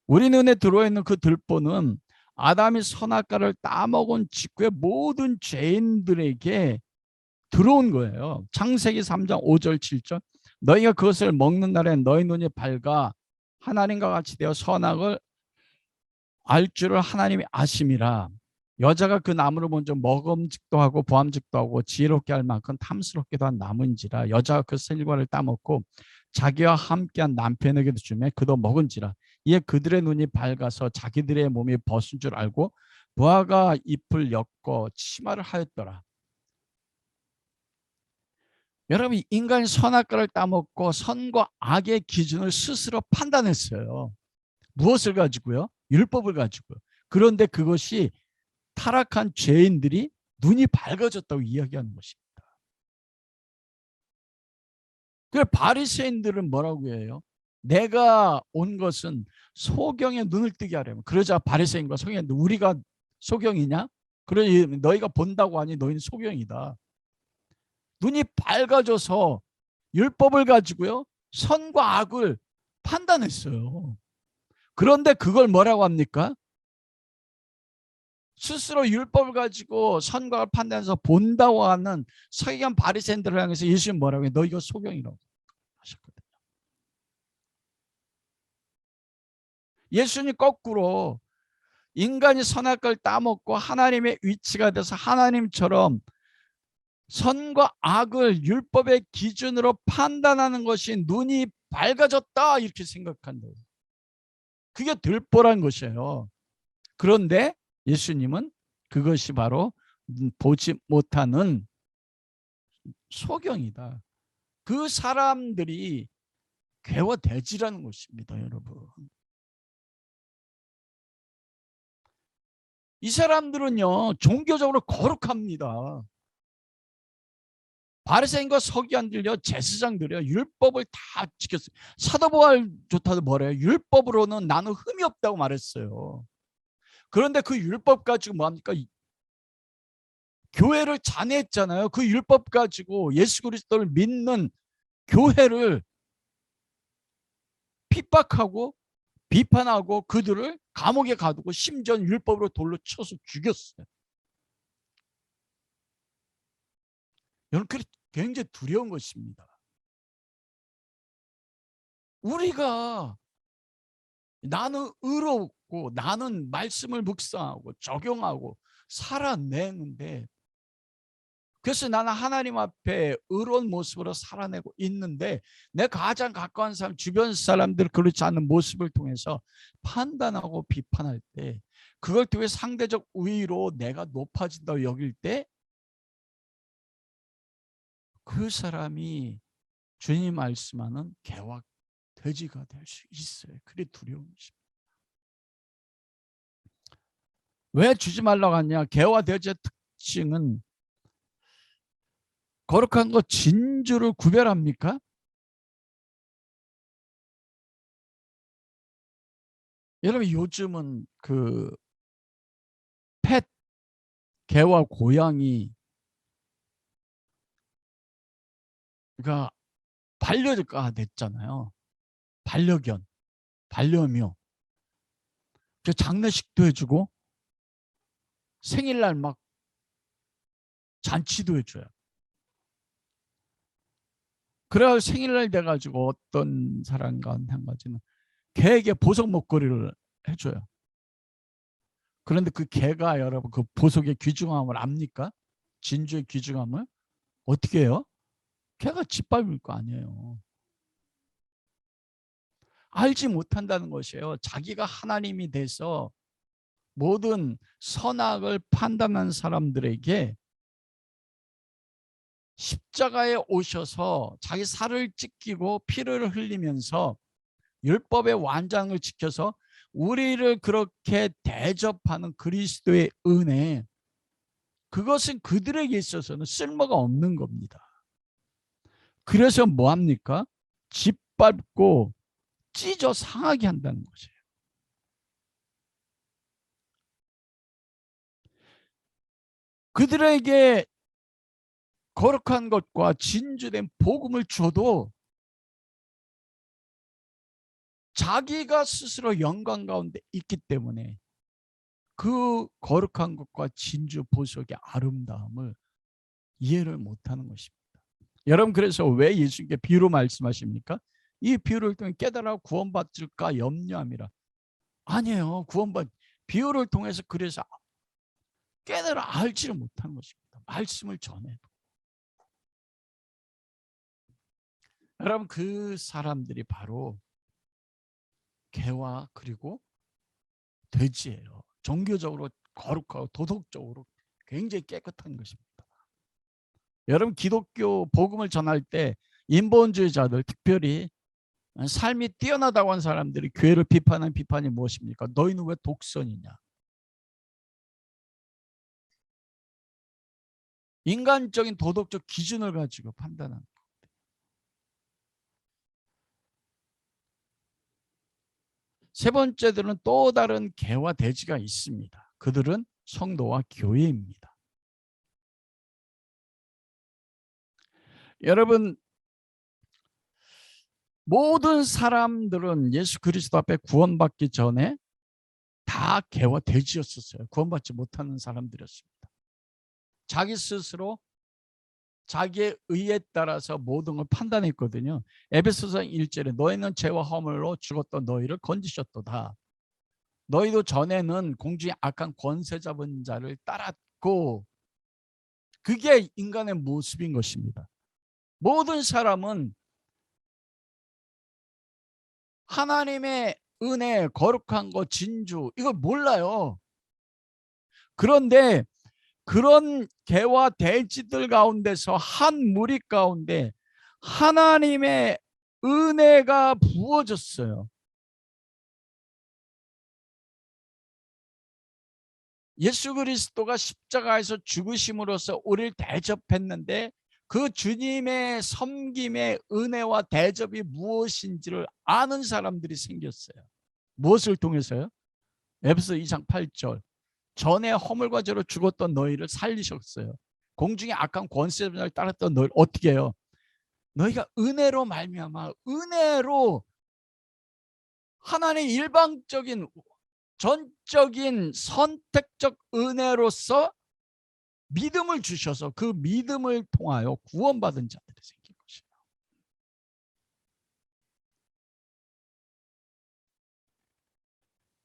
우리 눈에 들어있는 그 들보는 아담이 선악과를 따먹은 직후에 모든 죄인들에게 들어온 거예요. 창세기 3장 5절 7절 너희가 그것을 먹는 날에 너희 눈이 밝아 하나님과 같이 되어 선악을 알 줄을 하나님이 아심이라. 여자가 그 나무를 먼저 먹음직도 하고 보암직도 하고 지혜롭게 할 만큼 탐스럽기도 한 나무인지라. 여자가 그 실과를 따먹고 자기와 함께한 남편에게도 주매 그도 먹은지라. 이에 그들의 눈이 밝아서 자기들의 몸이 벗은 줄 알고 부하가 잎을 엮어 치마를 하였더라. 여러분, 인간이 선악과를 따먹고 선과 악의 기준을 스스로 판단했어요. 무엇을 가지고요? 율법을 가지고요. 그런데 그것이 타락한 죄인들이 눈이 밝아졌다고 이야기하는 것입니다. 그래서 바리새인들은 뭐라고 해요? 내가 온 것은 소경의 눈을 뜨게 하려면. 그러자 바리새인과 소경인데 우리가 소경이냐? 그래 너희가 본다고 하니 너희는 소경이다. 눈이 밝아져서 율법을 가지고요 선과 악을 판단했어요. 그런데 그걸 뭐라고 합니까? 스스로 율법을 가지고 선과 악을 판단해서 본다고 하는 서기관 바리새인들을 향해서 예수님 뭐라고 해요? 너희가 소경이라고 하셨거든요. 예수님 거꾸로 인간이 선악과를 따먹고 하나님의 위치가 돼서 하나님처럼 선과 악을 율법의 기준으로 판단하는 것이 눈이 밝아졌다 이렇게 생각한다. 그게 들보란 것이에요. 그런데 예수님은 그것이 바로 보지 못하는 소경이다. 그 사람들이 개와 돼지라는 것입니다. 여러분, 이 사람들은요 종교적으로 거룩합니다. 바리새인과 서기관들요 제사장들이요 율법을 다 지켰어요. 사도 바울조차도 뭐래요? 율법으로는 나는 흠이 없다고 말했어요. 그런데 그 율법 가지고 뭐합니까? 교회를 잔해했잖아요. 그 율법 가지고 예수 그리스도를 믿는 교회를 핍박하고 비판하고 그들을 감옥에 가두고 심지어 율법으로 돌로 쳐서 죽였어요. 여러분, 그게 굉장히 두려운 것입니다. 우리가 나는 의롭고 나는 말씀을 묵상하고 적용하고 살아내는데, 그래서 나는 하나님 앞에 의로운 모습으로 살아내고 있는데, 내 가장 가까운 사람, 주변 사람들 그렇지 않은 모습을 통해서 판단하고 비판할 때, 그걸 통해 상대적 우위로 내가 높아진다고 여길 때, 그 사람이 주님 말씀하는 개와 돼지가 될 수 있어요. 그게 두려운 것입니다. 왜 주지 말라고 하냐? 개와 돼지의 특징은 거룩한 것 진주를 구별합니까? 여러분, 요즘은 그 펫 개와 고양이가 반려가 됐잖아요. 반려견, 반려묘. 그 장례식도 해주고 생일날 막 잔치도 해줘요. 그래야 생일날 돼가지고 어떤 사람과 한 가지는 개에게 보석 목걸이를 해줘요. 그런데 그 개가 여러분 그 보석의 귀중함을 압니까? 진주의 귀중함을 어떻게 해요? 개가 짓밟을 거 아니에요. 알지 못한다는 것이에요. 자기가 하나님이 돼서 모든 선악을 판단한 사람들에게 십자가에 오셔서 자기 살을 찢기고 피를 흘리면서 율법의 완장을 지켜서 우리를 그렇게 대접하는 그리스도의 은혜, 그것은 그들에게 있어서는 쓸모가 없는 겁니다. 그래서 뭐합니까? 짓밟고 찢어 상하게 한다는 것이에요. 그들에게 거룩한 것과 진주된 복음을 줘도 자기가 스스로 영광 가운데 있기 때문에 그 거룩한 것과 진주 보석의 아름다움을 이해를 못하는 것입니다. 여러분, 그래서 왜 예수님께 비유로 말씀하십니까? 이 비유를 통해 깨달아 구원받을까 염려함이라. 아니에요. 비유를 통해서 그래서 깨달아 알지를 못하는 것입니다. 말씀을 전해도. 여러분, 그 사람들이 바로 개와 그리고 돼지예요. 종교적으로 거룩하고 도덕적으로 굉장히 깨끗한 것입니다. 여러분, 기독교 복음을 전할 때 인본주의자들, 특별히 삶이 뛰어나다고 하는 사람들이 교회를 비판하는 비판이 무엇입니까? 너희는 왜 독선이냐? 인간적인 도덕적 기준을 가지고 판단하는 것. 세 번째들은 또 다른 개와 돼지가 있습니다. 그들은 성도와 교회입니다. 여러분, 모든 사람들은 예수 그리스도 앞에 구원받기 전에 다 개와 돼지였었어요. 구원받지 못하는 사람들이었습니다. 자기 스스로 자기의 의에 따라서 모든 걸 판단했거든요. 에베소서 1절에 너희는 죄와 허물로 죽었던 너희를 건지셨도다. 너희도 전에는 공중의 악한 권세 잡은 자를 따랐고, 그게 인간의 모습인 것입니다. 모든 사람은 하나님의 은혜, 거룩한 거, 진주 이걸 몰라요. 그런데 그런 개와 돼지들 가운데서 한 무리 가운데 하나님의 은혜가 부어졌어요. 예수 그리스도가 십자가에서 죽으심으로써 우리를 대접했는데 그 주님의 섬김의 은혜와 대접이 무엇인지를 아는 사람들이 생겼어요. 무엇을 통해서요? 에베소 2장 8절. 전에 허물과 죄로 죽었던 너희를 살리셨어요. 공중의 악한 권세를 따랐던 너희를 어떻게 해요? 너희가 은혜로 말미암아 은혜로 하나님의 일방적인 전적인 선택적 은혜로서 믿음을 주셔서 그 믿음을 통하여 구원받은 자들이 생긴 것이에요.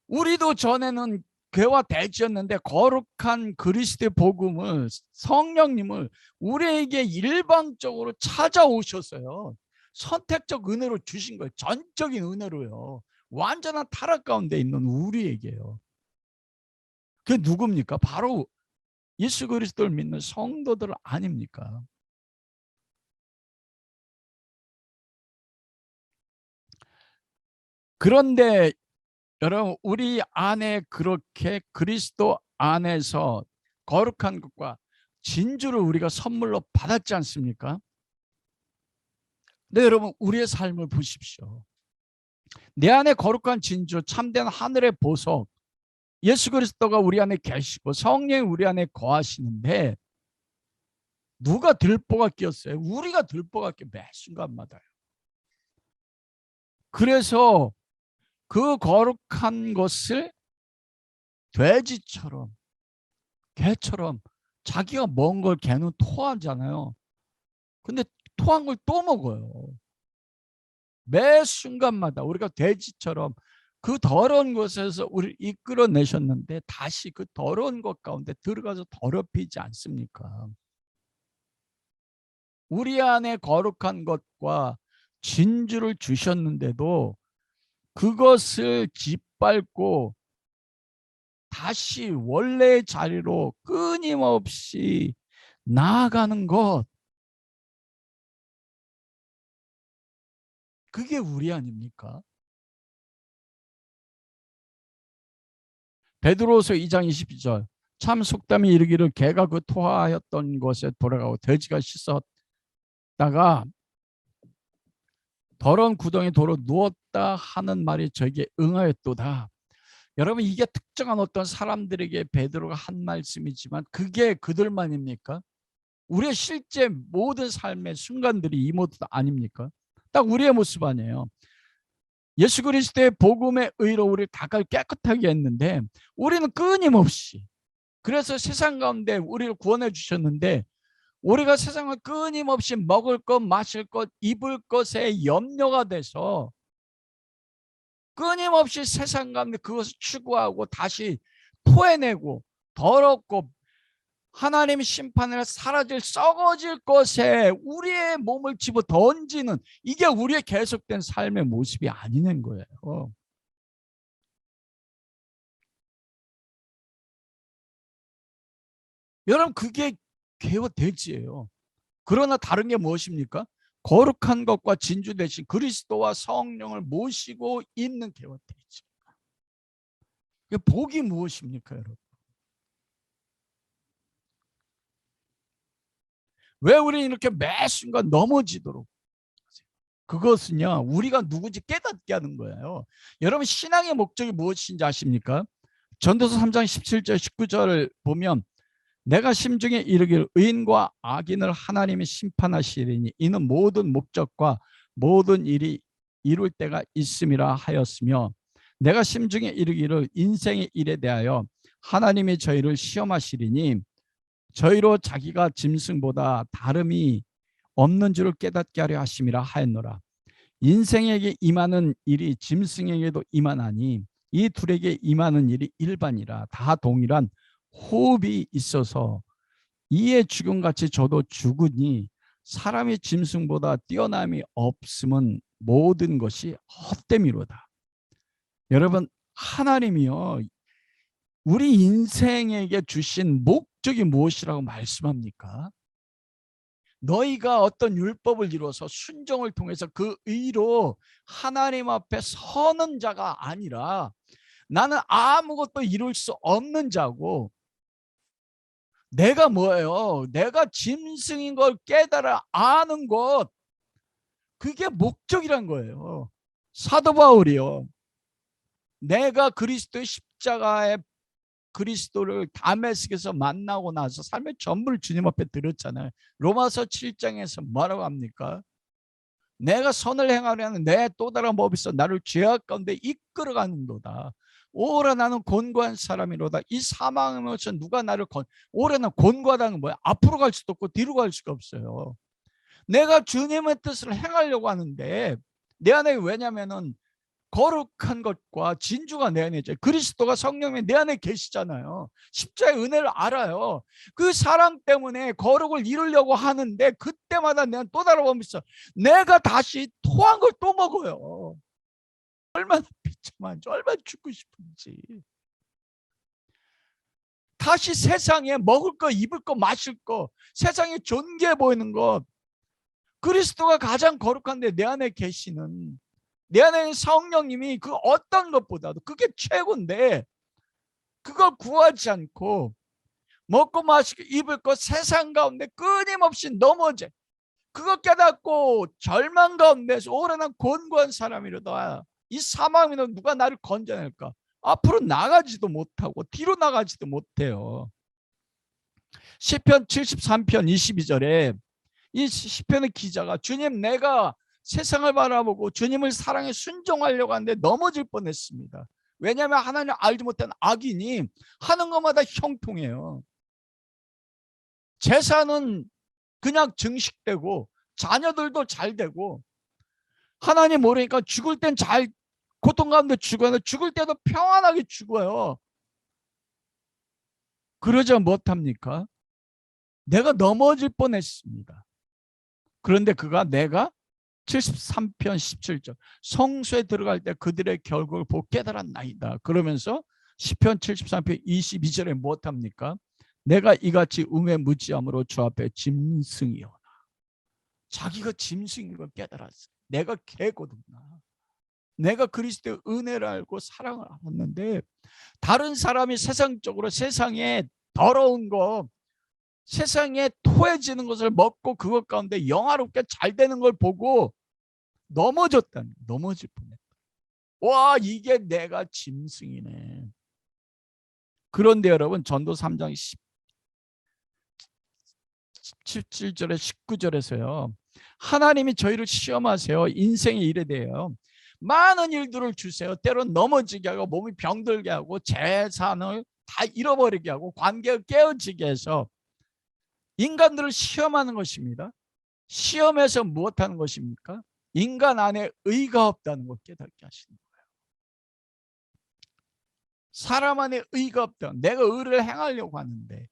우리도 전에는 괴와 대지였는데 거룩한 그리스도의 복음을, 성령님을 우리에게 일방적으로 찾아오셔서요, 선택적 은혜로 주신 거예요. 전적인 은혜로요. 완전한 타락 가운데 있는 우리에게요. 그게 누굽니까? 바로 예수 그리스도를 믿는 성도들 아닙니까? 그런데 여러분, 우리 안에 그렇게 그리스도 안에서 거룩한 것과 진주를 우리가 선물로 받았지 않습니까? 네, 여러분, 우리의 삶을 보십시오. 내 안에 거룩한 진주, 참된 하늘의 보석, 예수 그리스도가 우리 안에 계시고 성령이 우리 안에 거하시는데 누가 들보가 끼었어요? 우리가 들보가 끼어 매 순간마다요. 그래서 그 거룩한 것을 돼지처럼, 개처럼 자기가 먹은 걸 개는 토하잖아요. 근데 토한 걸 또 먹어요. 매 순간마다 우리가 돼지처럼 그 더러운 곳에서 우리를 이끌어내셨는데 다시 그 더러운 것 가운데 들어가서 더럽히지 않습니까? 우리 안에 거룩한 것과 진주를 주셨는데도 그것을 짓밟고 다시 원래의 자리로 끊임없이 나아가는 것, 그게 우리 아닙니까? 베드로서 2장 22절, 참 속담이 이르기를 개가 그 토하였던 곳에 돌아가고 돼지가 씻었다가 더러운 구덩이 도로 누웠다 하는 말이 저에게 응하였도다. 여러분, 이게 특정한 어떤 사람들에게 베드로가 한 말씀이지만 그게 그들만입니까? 우리의 실제 모든 삶의 순간들이 이 모습 아닙니까? 딱 우리의 모습 아니에요. 예수 그리스도의 복음의 의로 우리를 다가 깨끗하게 했는데 우리는 끊임없이, 그래서 세상 가운데 우리를 구원해 주셨는데 우리가 세상을 끊임없이 먹을 것, 마실 것, 입을 것에 염려가 돼서 끊임없이 세상 가운데 그것을 추구하고 다시 토해내고 더럽고 하나님의 심판을 사라질 썩어질 것에 우리의 몸을 집어 던지는, 이게 우리의 계속된 삶의 모습이 아니는 거예요. 여러분, 그게 개와 돼지예요. 그러나 다른 게 무엇입니까? 거룩한 것과 진주 대신 그리스도와 성령을 모시고 있는 개와 돼지. 복이 무엇입니까, 여러분? 왜 우리는 이렇게 매 순간 넘어지도록? 그것은요, 우리가 누구인지 깨닫게 하는 거예요. 여러분, 신앙의 목적이 무엇인지 아십니까? 전도서 3장 17절 19절을 보면 내가 심중에 이르기를 의인과 악인을 하나님이 심판하시리니 이는 모든 목적과 모든 일이 이룰 때가 있음이라 하였으며, 내가 심중에 이르기를 인생의 일에 대하여 하나님이 저희를 시험하시리니 저희로 자기가 짐승보다 다름이 없는 줄을 깨닫게 하려 하심이라 하였노라. 인생에게 임하는 일이 짐승에게도 임하나니 이 둘에게 임하는 일이 일반이라. 다 동일한 호흡이 있어서 이에 죽음같이 저도 죽으니 사람이 짐승보다 뛰어남이 없음은 모든 것이 헛됨이로다. 여러분, 하나님이요, 우리 인생에게 주신 목적이 무엇이라고 말씀합니까? 너희가 어떤 율법을 이루어서 순종을 통해서 그 의로 하나님 앞에 서는 자가 아니라 나는 아무것도 이룰 수 없는 자고, 내가 뭐예요? 내가 짐승인 걸 깨달아 아는 것, 그게 목적이란 거예요. 사도 바울이요, 내가 그리스도의 십자가의 그리스도를 다메섹에서 만나고 나서 삶의 전부를 주님 앞에 드렸잖아요. 로마서 7장에서 뭐라고 합니까? 내가 선을 행하려는 내 또 다른 법이 있어 나를 죄악 가운데 이끌어가는도다. 오라 나는 곤고한 사람이로다. 이 사망에서 누가 나를 오라 나는 곤고하다는 건 뭐야? 앞으로 갈 수도 없고 뒤로 갈 수가 없어요. 내가 주님의 뜻을 행하려고 하는데 내 안에, 왜냐면은 거룩한 것과 진주가 내 안에 있죠. 그리스도가 성령이 내 안에 계시잖아요. 십자의 은혜를 알아요. 그 사랑 때문에 거룩을 이루려고 하는데 그때마다 내가 또 다른 법이 있어. 내가 다시 토한 걸 또 먹어요. 얼마나 비참한지, 얼마나 죽고 싶은지. 다시 세상에 먹을 거, 입을 거, 마실 거, 세상에 존귀해 보이는 것, 그리스도가 가장 거룩한데 내 안에 계시는, 내 안에 있는 성령님이 그 어떤 것보다도 그게 최고인데 그걸 구하지 않고 먹고 마시고 입을 것, 세상 가운데 끊임없이 넘어져 그거 깨닫고 절망 가운데서 오래 난 곤고한 사람이로다. 이 사망에는 누가 나를 건져낼까? 앞으로 나가지도 못하고 뒤로 나가지도 못해요. 시편 73편 22절에 이 시편의 기자가 주님, 내가 세상을 바라보고 주님을 사랑해 순종하려고 하는데 넘어질 뻔했습니다. 왜냐하면 하나님 알지 못한 악인이 하는 것마다 형통해요. 재산은 그냥 증식되고 자녀들도 잘 되고, 하나님 모르니까 죽을 땐 잘 고통 가운데 죽어요. 죽을 때도 평안하게 죽어요. 그러지 못합니까? 내가 넘어질 뻔했습니다. 그런데 그가 내가 73편 17절 성소에 들어갈 때 그들의 결국을 보고 깨달았나이다. 그러면서 시편 73편 22절에 무엇합니까? 내가 이같이 무지함으로 주 앞에 짐승이오나. 자기가 짐승인 걸 깨달았어요. 내가 개거든나. 내가 그리스도의 은혜를 알고 사랑을 알았는데 다른 사람이 세상적으로 세상에 더러운 거, 세상에 토해지는 것을 먹고 그것 가운데 영화롭게 잘 되는 걸 보고 넘어질 뻔했다. 와, 이게 내가 짐승이네. 그런데 여러분, 전도 3장 17절에 19절에서요. 하나님이 저희를 시험하세요. 인생의 일에 대해요. 많은 일들을 주세요. 때론 넘어지게 하고 몸이 병들게 하고 재산을 다 잃어버리게 하고 관계가 깨어지게 해서 인간들을 시험하는 것입니다. 시험에서 무엇하는 것입니까? 인간 안에 의가 없다는 것 깨닫게 하시는 거예요. 사람 안에 의가 없다. 내가 의를 행하려고 하는데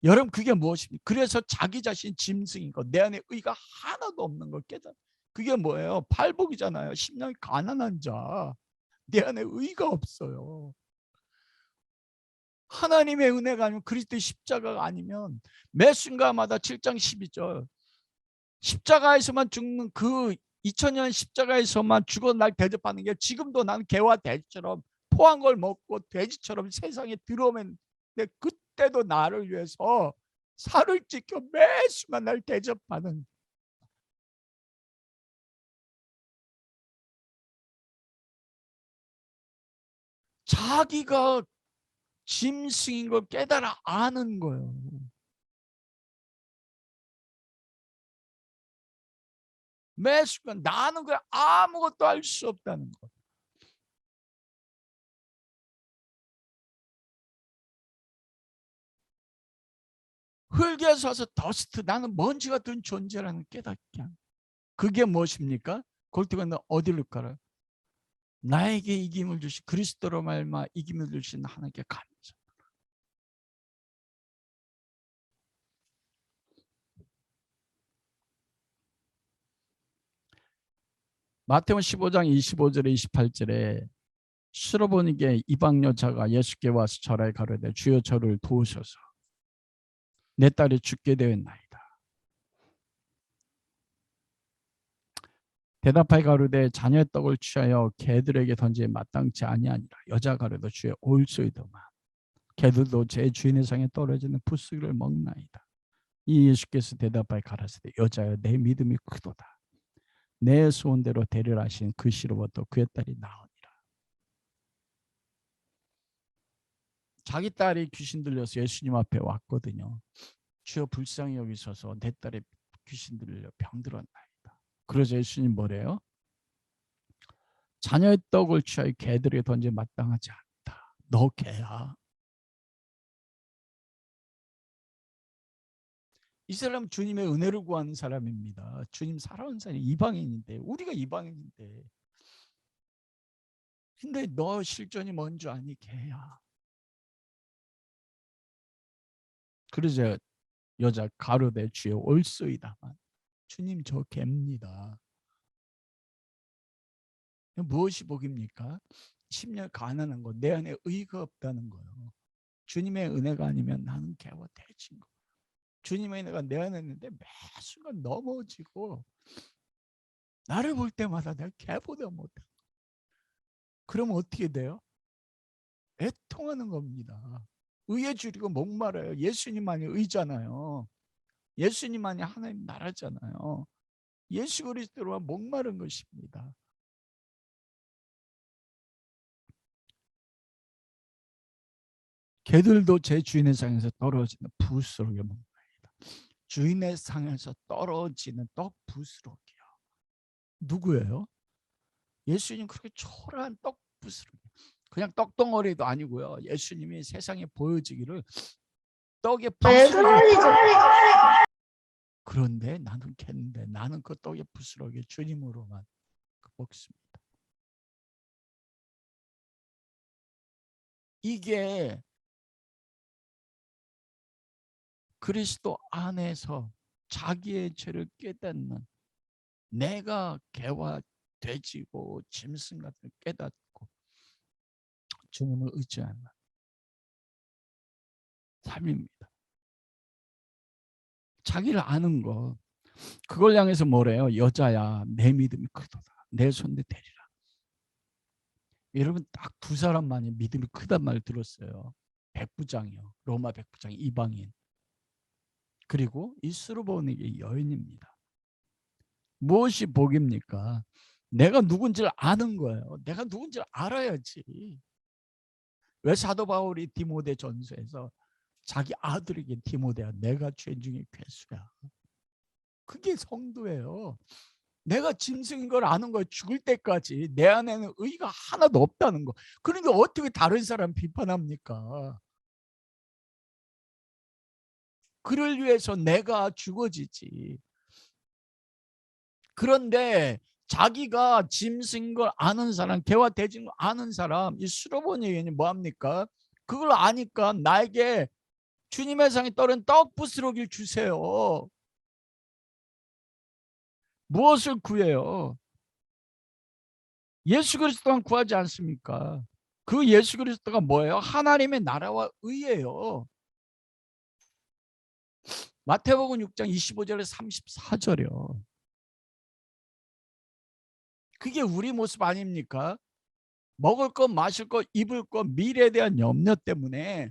여러분, 그게 무엇입니까? 그래서 자기 자신 짐승인 것, 내 안에 의가 하나도 없는 걸 깨닫. 그게 뭐예요? 팔복이잖아요. 심령이 가난한 자, 내 안에 의가 없어요. 하나님의 은혜가 아니면, 그리스도의 십자가가 아니면 매 순간마다 7장 12절 십자가에서만 죽는 그 2000년 십자가에서만 죽어 날 대접하는 게, 지금도 나는 개와 돼지처럼 토한 걸 먹고 돼지처럼 세상에 들어오면 그때도 나를 위해서 살을 찢겨 매 순간 날 대접하는, 자기가 짐승인 걸 깨달아 아는 거예요. 매 순간 나는 그 아무것도 알 수 없다는 것. 흙에서 와서 더스트, 나는 먼지 같은 존재라는 깨닫게 하는. 그게 무엇입니까? 골때가 너 어디로 가라? 나에게 이김을 주신, 그리스도로 말미암아 이김을 주신 하나님께 감사. 마태복음 15장 25절에 28절에 수로보니게 이방 여자가 예수께 와서 절하여 가로되 주여 저를 도우소서, 내 딸이 죽게 되었나이다. 대답하여 가로되 자녀의 떡을 취하여 개들에게 던지에 마땅치 아니하니라. 여자 가로되 주여 올소이도만 개들도 제 주인의 상에 떨어지는 푸스기를 먹나이다. 이 예수께서 대답하여 가라사대 여자여 내 믿음이 크도다. 내 소원대로 되리라 하신 그 시로부터 그의 딸이 나으니라. 자기 딸이 귀신 들려서 예수님 앞에 왔거든요. 주여 불쌍히 여기소서, 내 딸이 귀신 들려 병들었나이다. 그러자 예수님 뭐래요? 자녀의 떡을 취하여 개들에게 던져 마땅하지 않다. 너 개야. 이 사람 주님의 은혜를 구하는 사람입니다. 주님 살아온 사람이 이방인인데, 우리가 이방인인데, 근데 너 실존이 뭔 줄 아니? 개야. 그러자 여자 가로되 주여 옳소이다만 주님 저 개입니다. 무엇이 복입니까? 10년 가난한 거, 내 안에 의가 없다는 거예요. 주님의 은혜가 아니면 나는 개와 대친 거. 주님의 은혜가 내 안에 있는데 매 순간 넘어지고 나를 볼 때마다 내가 개보다 못해. 그럼 어떻게 돼요? 애통하는 겁니다. 의에 줄이고 목말라요. 예수님만이 의잖아요. 예수님만이 하나님 나라잖아요. 예수 그리스도로만 목마른 것입니다. 개들도 제 주인의 상에서 떨어지는 부스러기 먹나이다. 주인의 상에서 떨어지는 떡 부스러기요. 누구예요? 예수님 그렇게 초라한 떡 부스러기. 그냥 떡덩어리도 아니고요. 예수님이 세상에 보여지기를 떡의 부스러기. 그런데 나는 겠는데 나는 그 떡의 부스러기 주님으로만 먹습니다. 이게 그리스도 안에서 자기의 죄를 깨닫는, 내가 개와 돼지고 짐승 같은 깨닫고 주님을 의지하는 삶입니다. 자기를 아는 거, 그걸 향해서 뭐래요? 여자야 내 믿음이 크도다. 내 손에 대리라. 여러분 딱 두 사람만이 믿음이 크단 말 들었어요. 백부장이요. 로마 백부장 이방인. 그리고 이 스루본에게 여인입니다. 무엇이 복입니까? 내가 누군지를 아는 거예요. 내가 누군지를 알아야지. 왜 사도 바울이 디모데 전서에서 자기 아들에게 디모데야 내가 죄 중에 괴수야. 그게 성도예요. 내가 짐승인 걸 아는 거예요. 죽을 때까지 내 안에는 의가 하나도 없다는 거. 그런데 어떻게 다른 사람 비판합니까? 그를 위해서 내가 죽어지지. 그런데 자기가 짐승인 걸 아는 사람, 개와 돼지인 걸 아는 사람, 이 수로보니 여인이 뭐합니까? 그걸 아니까 나에게 주님의 상에 떨은 떡 부스러기를 주세요. 무엇을 구해요? 예수 그리스도만 구하지 않습니까? 그 예수 그리스도가 뭐예요? 하나님의 나라와 의예요. 마태복음 6장 25절에 34절이요. 그게 우리 모습 아닙니까? 먹을 것, 마실 것, 입을 것, 미래에 대한 염려 때문에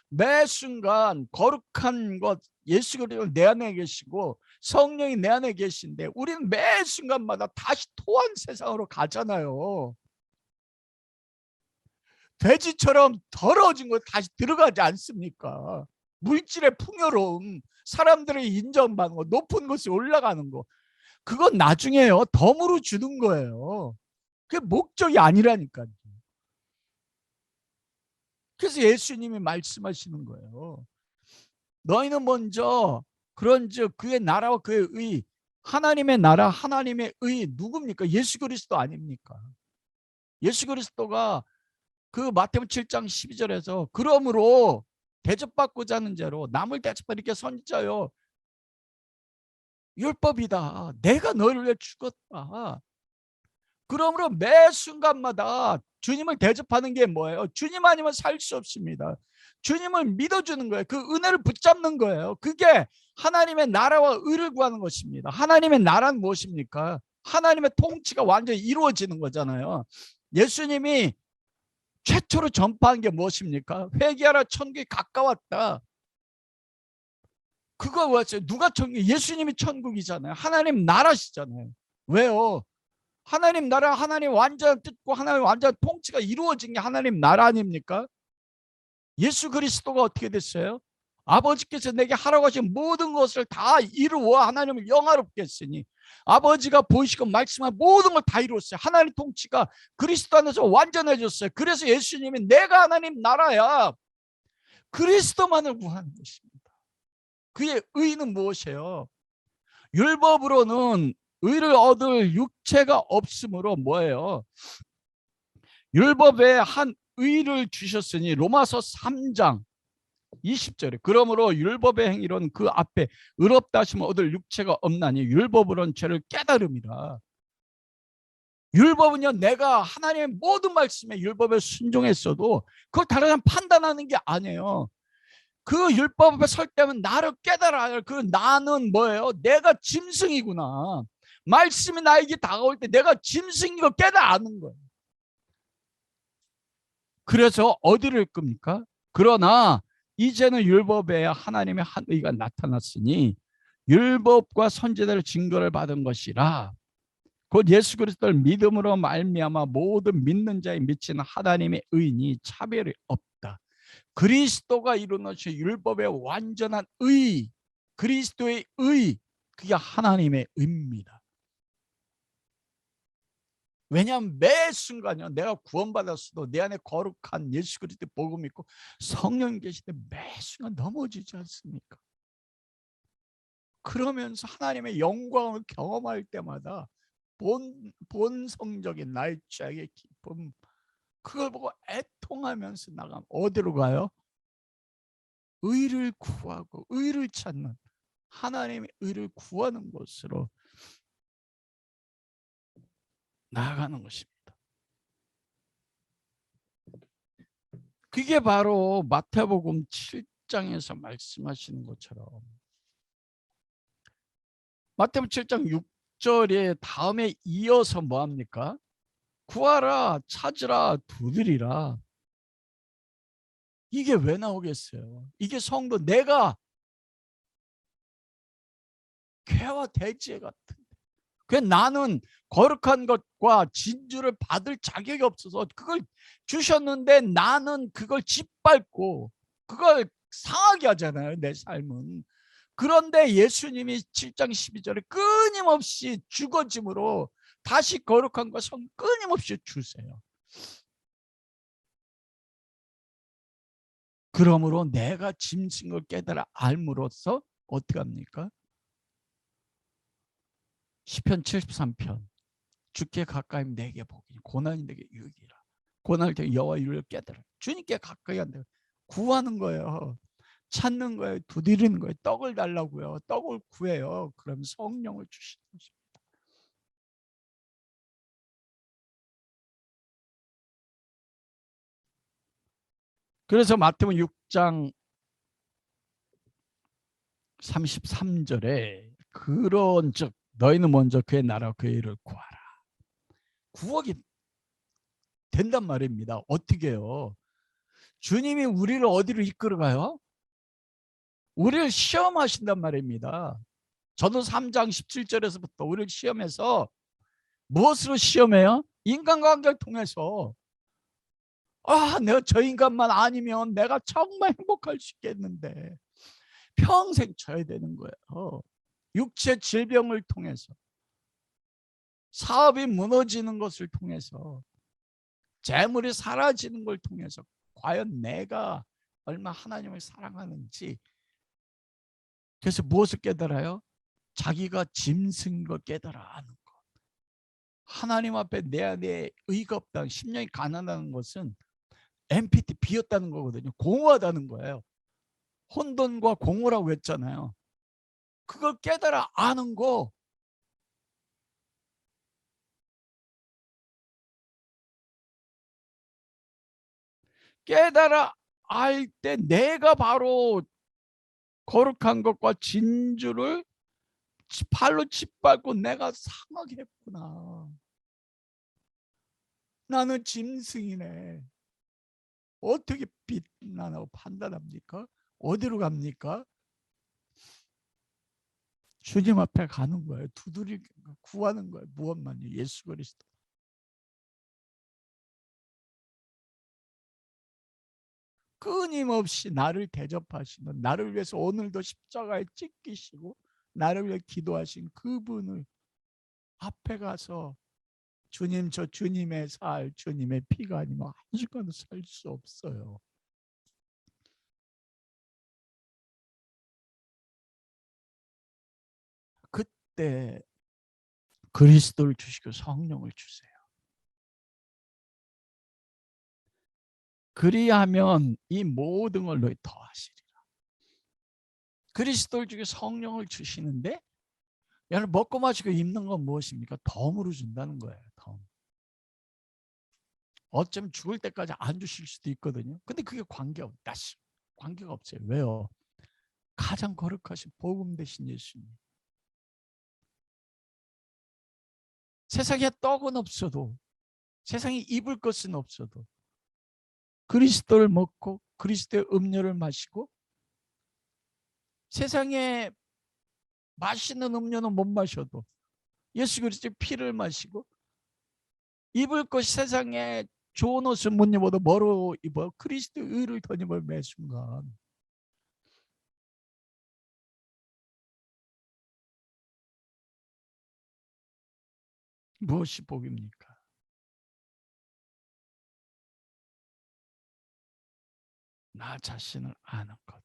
매 순간 거룩한 것, 예수 그리스도 내 안에 계시고 성령이 내 안에 계신데 우리는 매 순간마다 다시 토한 세상으로 가잖아요. 돼지처럼 더러워진 거 다시 들어가지 않습니까? 물질의 풍요로움, 사람들의 인정받는 거, 높은 곳에 올라가는 거, 그건 나중에요. 덤으로 주는 거예요. 그게 목적이 아니라니까요. 그래서 예수님이 말씀하시는 거예요. 너희는 먼저 그런즉 그의 나라와 그의 의, 하나님의 나라, 하나님의 의 누굽니까? 예수 그리스도 아닙니까? 예수 그리스도가 그 마태복음 7장 12절에서 그러므로 대접받고자 하는 자로 남을 대접하니까 선지자요. 율법이다. 내가 너를 위해 죽었다. 그러므로 매 순간마다 주님을 대접하는 게 뭐예요? 주님 아니면 살 수 없습니다. 주님을 믿어주는 거예요. 그 은혜를 붙잡는 거예요. 그게 하나님의 나라와 의를 구하는 것입니다. 하나님의 나라는 무엇입니까? 하나님의 통치가 완전히 이루어지는 거잖아요. 예수님이 최초로 전파한 게 무엇입니까? 회개하라, 천국이 가까웠다. 그거 뭐였어요? 누가 천국? 예수님이 천국이잖아요. 하나님 나라시잖아요. 왜요? 하나님 나라, 하나님 완전 뜻과 하나님 완전 통치가 이루어진 게 하나님 나라 아닙니까? 예수 그리스도가 어떻게 됐어요? 아버지께서 내게 하라고 하신 모든 것을 다 이루어 하나님을 영화롭게 했으니 아버지가 보이시고 말씀한 모든 걸 다 이루었어요. 하나님 통치가 그리스도 안에서 완전해졌어요. 그래서 예수님이 내가 하나님 나라야, 그리스도만을 구하는 것입니다. 그의 의는 무엇이에요? 율법으로는 의를 얻을 육체가 없으므로 뭐예요? 율법에 한 의를 주셨으니 로마서 3장 20절에 그러므로 율법의 행위로는 그 앞에 의롭다 하심을 얻을 육체가 없나니 율법으로는 죄를 깨달음이라. 율법은요, 내가 하나님의 모든 말씀에 율법에 순종했어도 그걸 다른 사람 판단하는 게 아니에요. 그 율법 앞에 설 때면 나를 깨달아야 할, 그 나는 뭐예요? 내가 짐승이구나. 말씀이 나에게 다가올 때 내가 짐승인 걸 깨달아는 거예요. 그래서 어디를 겁니까? 그러나 이제는 율법에 하나님의 한 의가 나타났으니 율법과 선지자의 증거를 받은 것이라. 곧 예수 그리스도를 믿음으로 말미암아 모든 믿는 자에 미치는 하나님의 의인이 차별이 없다. 그리스도가 이루어진 율법의 완전한 의, 그리스도의 의, 그게 하나님의 의입니다. 왜냐하면 매 순간이요, 내가 구원받았어도 내 안에 거룩한 예수 그리스도 복음 믿고 성령 계시되 매 순간 넘어지지 않습니까? 그러면서 하나님의 영광을 경험할 때마다 본성적인 나의 죄의 기쁨, 그걸 보고 애통하면서 나가면 어디로 가요? 의를 구하고 의를 찾는, 하나님의 의를 구하는 곳으로 나아가는 것입니다. 그게 바로 마태복음 7장에서 말씀하시는 것처럼 마태복음 7장 6절에 다음에 이어서 뭐합니까? 구하라, 찾으라, 두드리라. 이게 왜 나오겠어요? 이게 성도, 내가 개와 돼지 같은, 그 나는 거룩한 것과 진주를 받을 자격이 없어서 그걸 주셨는데 나는 그걸 짓밟고 그걸 상하게 하잖아요, 내 삶은. 그런데 예수님이 7장 12절에 끊임없이 죽어짐으로 다시 거룩한 것을 끊임없이 주세요. 그러므로 내가 짐진 걸 깨달아 알므로써 어떻게 합니까? 시편 73편 주께 가까이 내게 복이니 고난이 내게 유익이라. 고난을 때 여호와 이름을 깨달아 주님께 가까이 한다. 구하는 거예요. 찾는 거예요. 두드리는 거예요. 떡을 달라고요. 떡을 구해요. 그럼 성령을 주시는 것입니다. 그래서 마태복음 6장 33절에 그런즉 너희는 먼저 그의 나라 그의 일을 구하라. 구하기 된단 말입니다. 어떻게 해요? 주님이 우리를 어디로 이끌어가요? 우리를 시험하신단 말입니다. 저도 3장 17절에서부터 우리를 시험해서 무엇으로 시험해요? 인간관계를 통해서. 내가 저 인간만 아니면 내가 정말 행복할 수 있겠는데 평생 져야 되는 거예요. 육체 질병을 통해서, 사업이 무너지는 것을 통해서, 재물이 사라지는 걸 통해서 과연 내가 얼마 하나님을 사랑하는지. 그래서 무엇을 깨달아요? 자기가 짐승인 걸 깨달아 아는 것. 하나님 앞에 내 안에 의가 없다, 심령이 가난하다는 것은 MPT 비었다는 거거든요. 공허하다는 거예요. 혼돈과 공허라고 했잖아요. 그걸 깨달아 아는 거. 깨달아 알 때 내가 바로 거룩한 것과 진주를 팔로 짓밟고 내가 상하게 했구나. 나는 짐승이네. 어떻게 빛나라고 판단합니까? 어디로 갑니까? 주님 앞에 가는 거예요. 두드리는 거예요. 구하는 거예요. 무엇만요? 예수 그리스도. 끊임없이 나를 대접하시는, 나를 위해서 오늘도 십자가에 찢기시고 나를 위해 기도하신 그분을 앞에 가서 주님, 저 주님의 살, 주님의 피가 아니면 한순간도 살 수 없어요. 그때 그리스도를 주시고 성령을 주세요. 그리하면 이 모든 걸 너희 더하시리라. 그리스도를 주시고 성령을 주시는데, 여러분 먹고 마시고 입는 건 무엇입니까? 덤으로 준다는 거예요. 덤. 어쩌면 죽을 때까지 안 주실 수도 있거든요. 근데 그게 관계가 없어요. 왜요? 가장 거룩하신 복음 되신 예수님. 세상에 떡은 없어도, 세상에 입을 것은 없어도 그리스도를 먹고 그리스도의 음료를 마시고, 세상에 맛있는 음료는 못 마셔도 예수 그리스도의 피를 마시고, 입을 것이 세상에 좋은 옷을 못 입어도 뭐로 입어? 그리스도의 의를 덧입을 매 순간 무엇이 복입니까? 나 자신을 아는 것.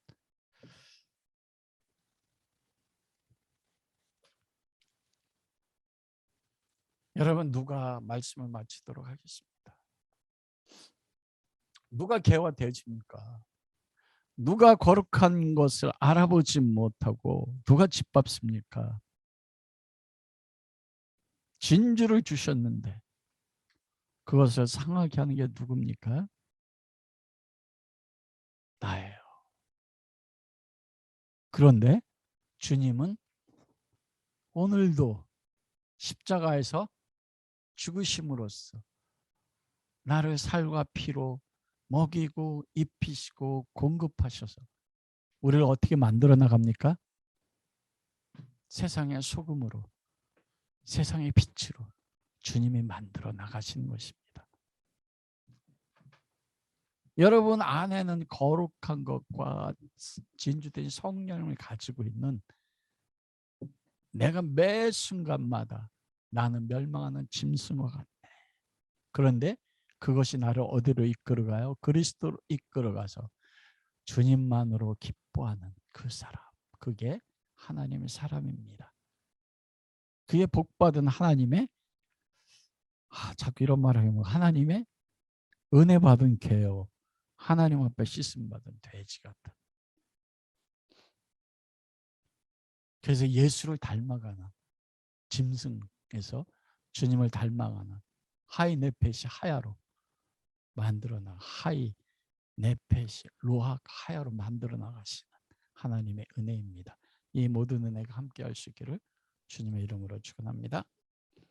여러분, 누가 말씀을 마치도록 하겠습니다. 누가 개화되어집니까? 누가 거룩한 것을 알아보지 못하고 누가 짓밟습니까? 진주를 주셨는데 그것을 상하게 하는 게 누굽니까? 나예요. 그런데 주님은 오늘도 십자가에서 죽으심으로써 나를 살과 피로 먹이고 입히시고 공급하셔서 우리를 어떻게 만들어 나갑니까? 세상의 소금으로, 세상의 빛으로 주님이 만들어 나가시는 것입니다. 여러분 안에는 거룩한 것과 진주된 성령을 가지고 있는, 내가 매 순간마다 나는 멸망하는 짐승과 같네. 그런데 그것이 나를 어디로 이끌어가요? 그리스도로 이끌어가서 주님만으로 기뻐하는 그 사람. 그게 하나님의 사람입니다. 그게 복받은 하나님의, 자꾸 이런 말을 하면 하나님의 은혜 받은 개요. 하나님 앞에 씻음 받은 돼지 같은. 그래서 예수를 닮아가는 짐승에서 주님을 닮아가는 하이 네펫이 하야로 만들어 나가, 하이 네펫이 로학 하야로 만들어 나가시는 하나님의 은혜입니다. 이 모든 은혜가 함께 할 수 있기를 주님의 이름으로 축원합니다.